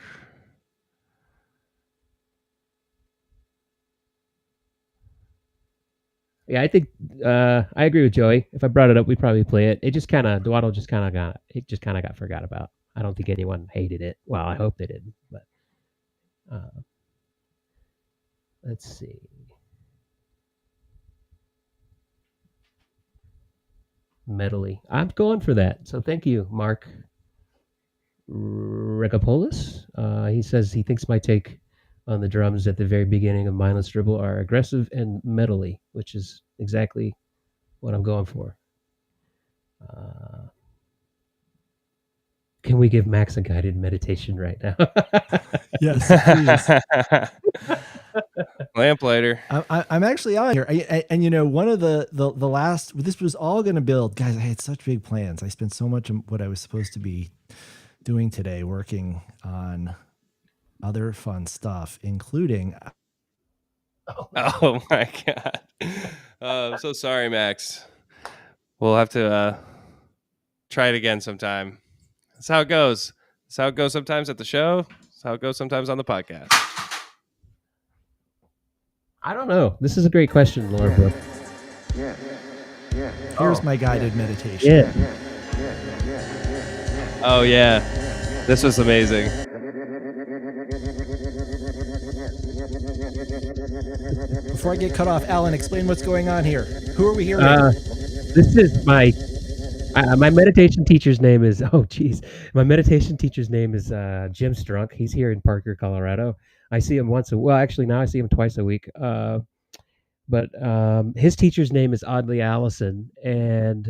Yeah, I think I agree with Joey. If I brought it up, we'd probably play it. Dwaddle just kind of got forgot about. I don't think anyone hated it. Well, I hope they didn't. But let's see. Medley. I'm going for that. So thank you, Mark Regapolis. He says he thinks my take on the drums at the very beginning of Mindless Dribble are aggressive and metally, which is exactly what I'm going for. Can we give Max a guided meditation right now? Yes, please. Lamplighter. I'm actually on here, and one of the last. This was all going to build, guys. I had such big plans. I spent so much of what I was supposed to be doing today working on other fun stuff, including. Oh my god! I'm so sorry, Max. We'll have to try it again sometime. That's how it goes. That's how it goes sometimes at the show. That's how it goes sometimes on the podcast. I don't know. This is a great question, Laura Brooke. Here's my guided meditation. Yeah. Oh yeah, this was amazing. Before I get cut off, Alan, explain what's going on here. Who are we hearing? This is my My meditation teacher's name is my meditation teacher's name is Jim Strunk. He's here in Parker, Colorado. I see him actually now I see him twice a week. But his teacher's name is Audley Allison, and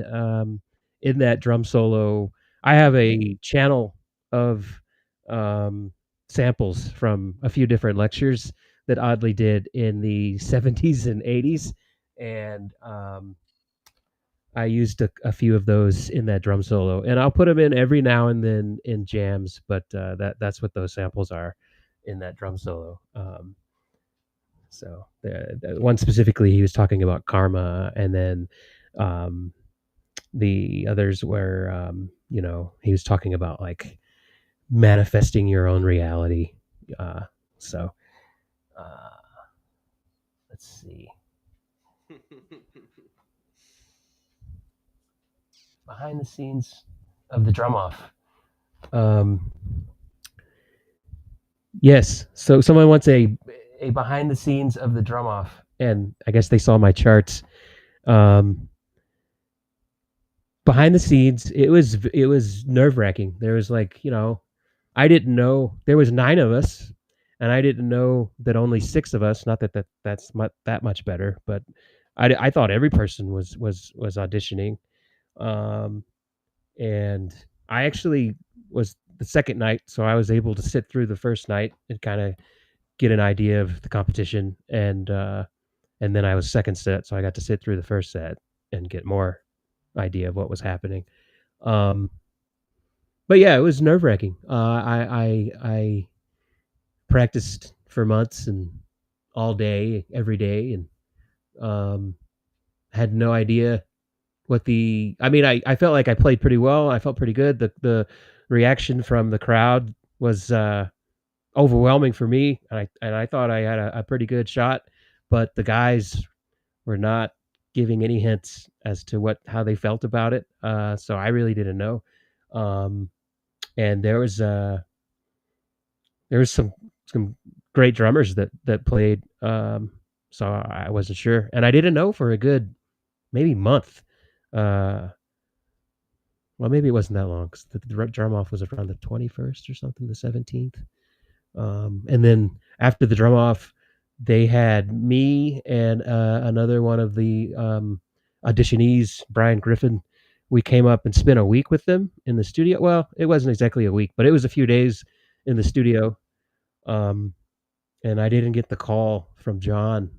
in that drum solo, I have a channel of um, samples from a few different lectures that Audley did in the 70s and 80s, and I used a few of those in that drum solo, and I'll put them in every now and then in jams. But that's what those samples are in that drum solo. So the one specifically, he was talking about karma, and then um, the others were, he was talking about like manifesting your own reality. Uh, so uh, let's see. Behind the scenes of the drum off. Yes. So someone wants a behind the scenes of the drum off, and I guess they saw my charts. Um, Behind the scenes, it was nerve wracking. There was like, I didn't know there was 9 of us, and I didn't know that only 6 of us. Not that's that much better, but I thought every person was auditioning. Um, and I actually was the second night, so I was able to sit through the first night and kind of get an idea of the competition, and then I was second set, so I got to sit through the first set and get more idea of what was happening. Um, but yeah, it was nerve wracking. I practiced for months and all day, every day, and um, had no idea what the. I mean, I felt like I played pretty well. I felt pretty good. The reaction from the crowd was overwhelming for me, and I thought I had a pretty good shot, but the guys were not giving any hints as to how they felt about it. So I really didn't know. Um, and there was some great drummers that played. So I wasn't sure, and I didn't know for a good maybe month. Uh, well, maybe it wasn't that long because the drum off was around the 21st or something, the 17th. And then after the drum off, they had me and another one of the auditionees, Brian Griffin. We came up and spent a week with them in the studio. Well, it wasn't exactly a week, but it was a few days in the studio. Um, and I didn't get the call from John,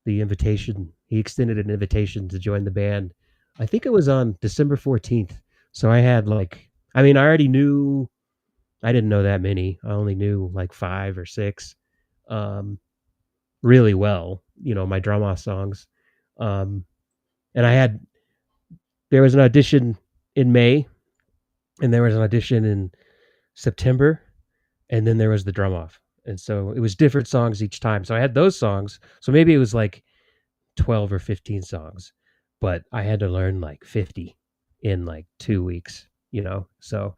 the invitation. He extended an invitation to join the band. I think it was on December 14th. So I had I already knew, I didn't know that many. I only knew like 5 or 6 um, really well, my drum off songs. Um, and there was an audition in May, and there was an audition in September, and then there was the drum off. And so it was different songs each time. So I had those songs. So maybe it was like 12 or 15 songs, but I had to learn like 50 in like 2 weeks, So,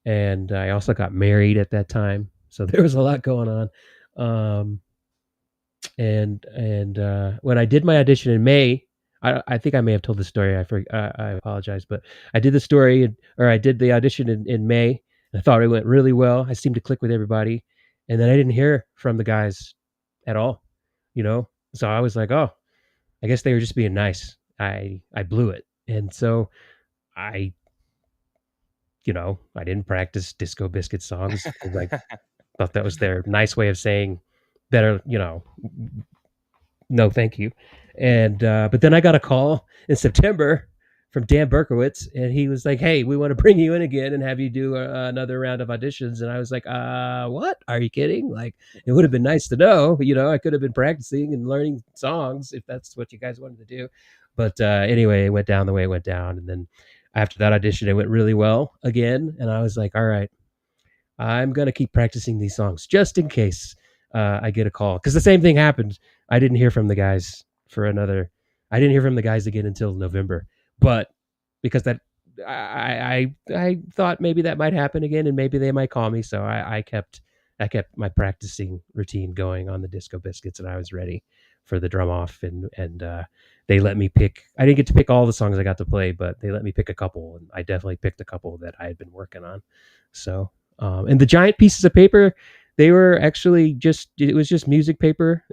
and I also got married at that time. So there was a lot going on. And when I did my audition in May, I think I may have told the story. I apologize, but I did I did the audition in May. And I thought it went really well. I seemed to click with everybody, and then I didn't hear from the guys at all. So I was like, oh, I guess they were just being nice. I blew it, and so I, I didn't practice Disco Biscuit songs because I thought that was their nice way of saying better, no thank you. And but then I got a call in September from Dan Berkowitz, and he was like, hey, we want to bring you in again and have you do another round of auditions. And I was like, what, are you kidding? Like, it would have been nice to know, but I could have been practicing and learning songs if that's what you guys wanted to do. But anyway, it went down the way it went down. And then after that audition, it went really well again, and I was like, all right, I'm going to keep practicing these songs just in case I get a call. Because the same thing happened. I didn't hear from the guys I didn't hear from the guys again until November. But because I thought maybe that might happen again, and maybe they might call me. So I kept my practicing routine going on the Disco Biscuits, and I was ready for the drum off, and they let me pick. I didn't get to pick all the songs I got to play, but they let me pick a couple, and I definitely picked a couple that I had been working on. So, and the giant pieces of paper, they were actually it was just music paper.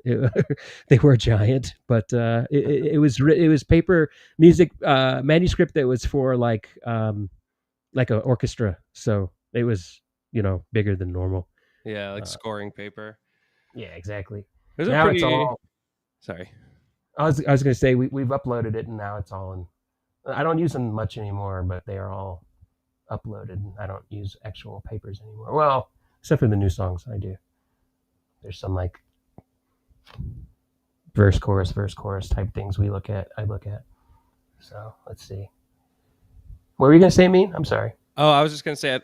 They were giant, but it was paper music manuscript that was for like an orchestra. So it was, bigger than normal. Yeah, like scoring paper. Yeah, exactly. There's a Now pretty. it's all. Sorry. I was going to say we've uploaded it, and now it's all in. I don't use them much anymore, but they are all uploaded. I don't use actual papers anymore. Well, except for the new songs, I do. There's some like verse chorus type things I look at. So let's see. What were you going to say, Mean? I'm sorry. Oh, I was just gonna say,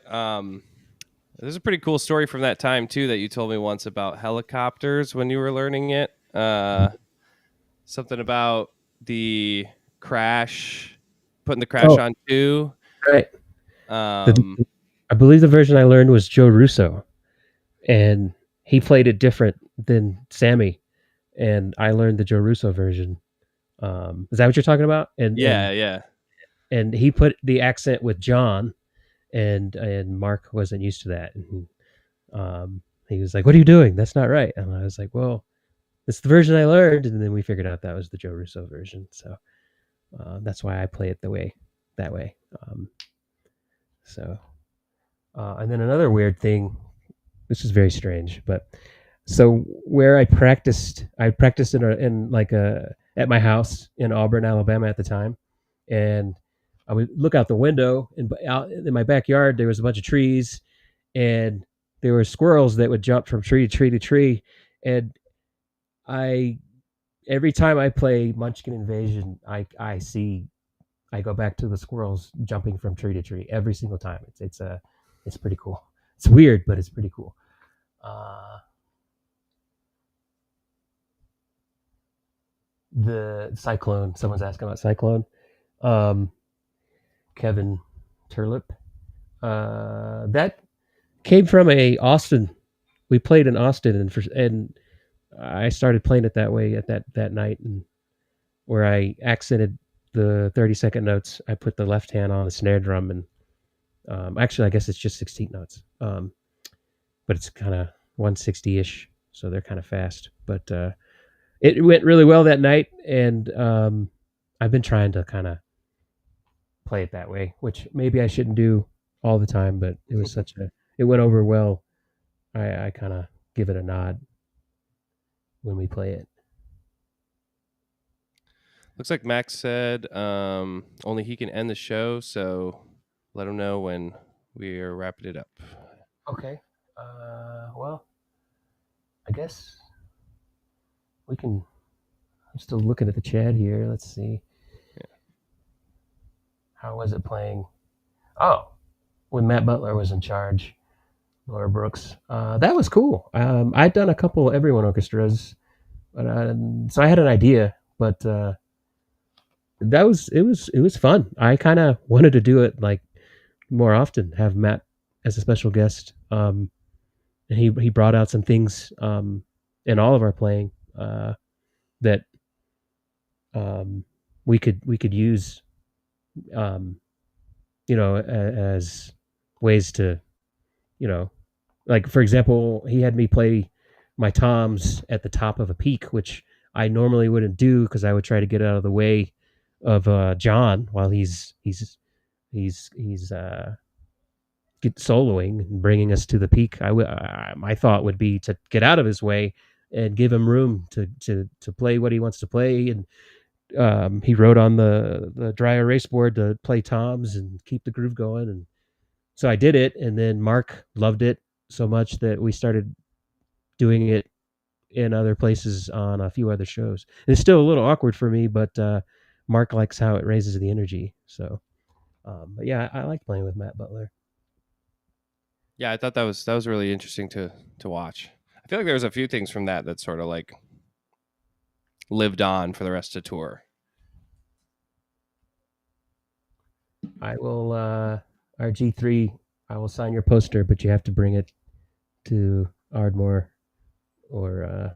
there's a pretty cool story from that time too that you told me once about helicopters when you were learning it. Something about the crash, putting the crash on 2. Right. I believe the version I learned was Joe Russo, and he played it different than Sammy, and I learned the Joe Russo version. Is that what you're talking about? Yeah. And he put the accent with John, and Mark wasn't used to that. And he was like, "What are you doing? That's not right." And I was like, "Well, it's the version I learned." And then we figured out that was the Joe Russo version. So that's why I play it that way. And then another weird thing. This is very strange, but so where I practiced at my house in Auburn, Alabama at the time, and I would look out the window, and out in my backyard there was a bunch of trees, and there were squirrels that would jump from tree to tree to tree, and every time I play Munchkin Invasion, I go back to the squirrels jumping from tree to tree every single time. It's pretty cool. It's weird, but it's pretty cool. The Cyclone. Someone's asking about Cyclone. Kevin Turlip. That came from Austin. We played in Austin, and I started playing it that way at that night, and where I accented the 30-second notes. I put the left hand on the snare drum, and actually, I guess it's just 16 notes. But it's kind of 160-ish, so they're kind of fast. But it went really well that night, and I've been trying to kind of play it that way, which maybe I shouldn't do all the time, but it was it went over well. I kind of give it a nod when we play it. Looks like Max said only he can end the show, so let him know when we are wrapping it up. Okay. Well, I guess we can. I'm still looking at the chat here. Let's see. Yeah. How was it playing? Oh, when Matt Butler was in charge, Laura Brooks. That was cool. I'd done a couple Everyone orchestras, but so I had an idea, but it was fun. I kind of wanted to do it like more often, have Matt as a special guest. And he brought out some things in all of our playing that we could use, as ways to, like for example, he had me play my toms at the top of a peak, which I normally wouldn't do because I would try to get out of the way of John while he's get soloing and bringing us to the peak. My thought would be to get out of his way and give him room to play what he wants to play. And he wrote on the dry erase board to play toms and keep the groove going. And so I did it. And then Mark loved it so much that we started doing it in other places on a few other shows. And it's still a little awkward for me, but Mark likes how it raises the energy. So, but yeah, I like playing with Matt Butler. Yeah, I thought that was really interesting to watch. I feel like there was a few things from that sort of like lived on for the rest of the tour. I will RG3. I will sign your poster, but you have to bring it to Ardmore or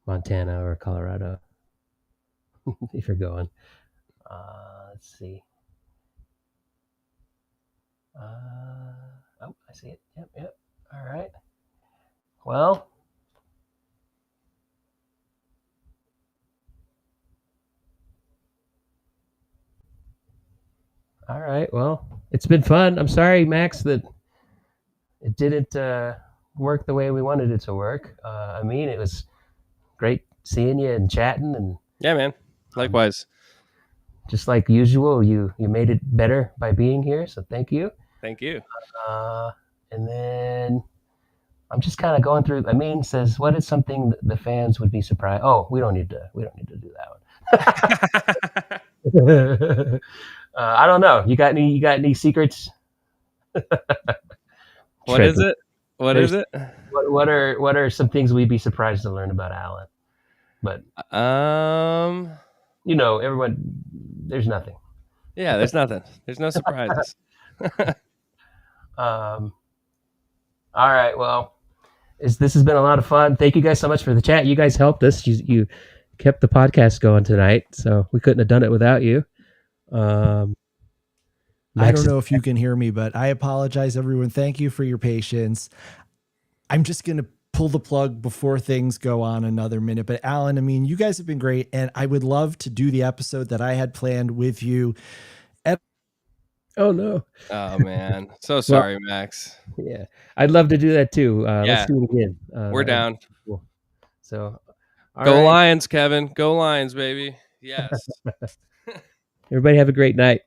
Montana or Colorado. If you're going. Let's see. Oh, I see it. Yep. All right. Well, all right. Well, it's been fun. I'm sorry, Max, that it didn't work the way we wanted it to work. I mean, it was great seeing you and chatting, and Yeah, man. Likewise. just like usual, you made it better by being here. So thank you. Thank you. And then I'm just kind of going through. Amin says, "What is something that the fans would be surprised?" Oh, we don't need to do that one. I don't know. You got any secrets? What is it? What is it? What are some things we'd be surprised to learn about Alan? But everyone, there's nothing. Yeah, there's nothing. There's no surprises. All right. Well, this has been a lot of fun. Thank you guys so much for the chat. You guys helped us. You kept the podcast going tonight, so we couldn't have done it without you. I don't know if you can hear me, but I apologize, everyone. Thank you for your patience. I'm just going to pull the plug before things go on another minute. But Alan, I mean, you guys have been great, and I would love to do the episode that I had planned with you. Oh no! Oh man, so sorry, Max. Yeah, I'd love to do that too. Let's do it again. We're down. Cool. So, go Lions, Kevin. Go Lions, baby. Yes. Everybody have a great night.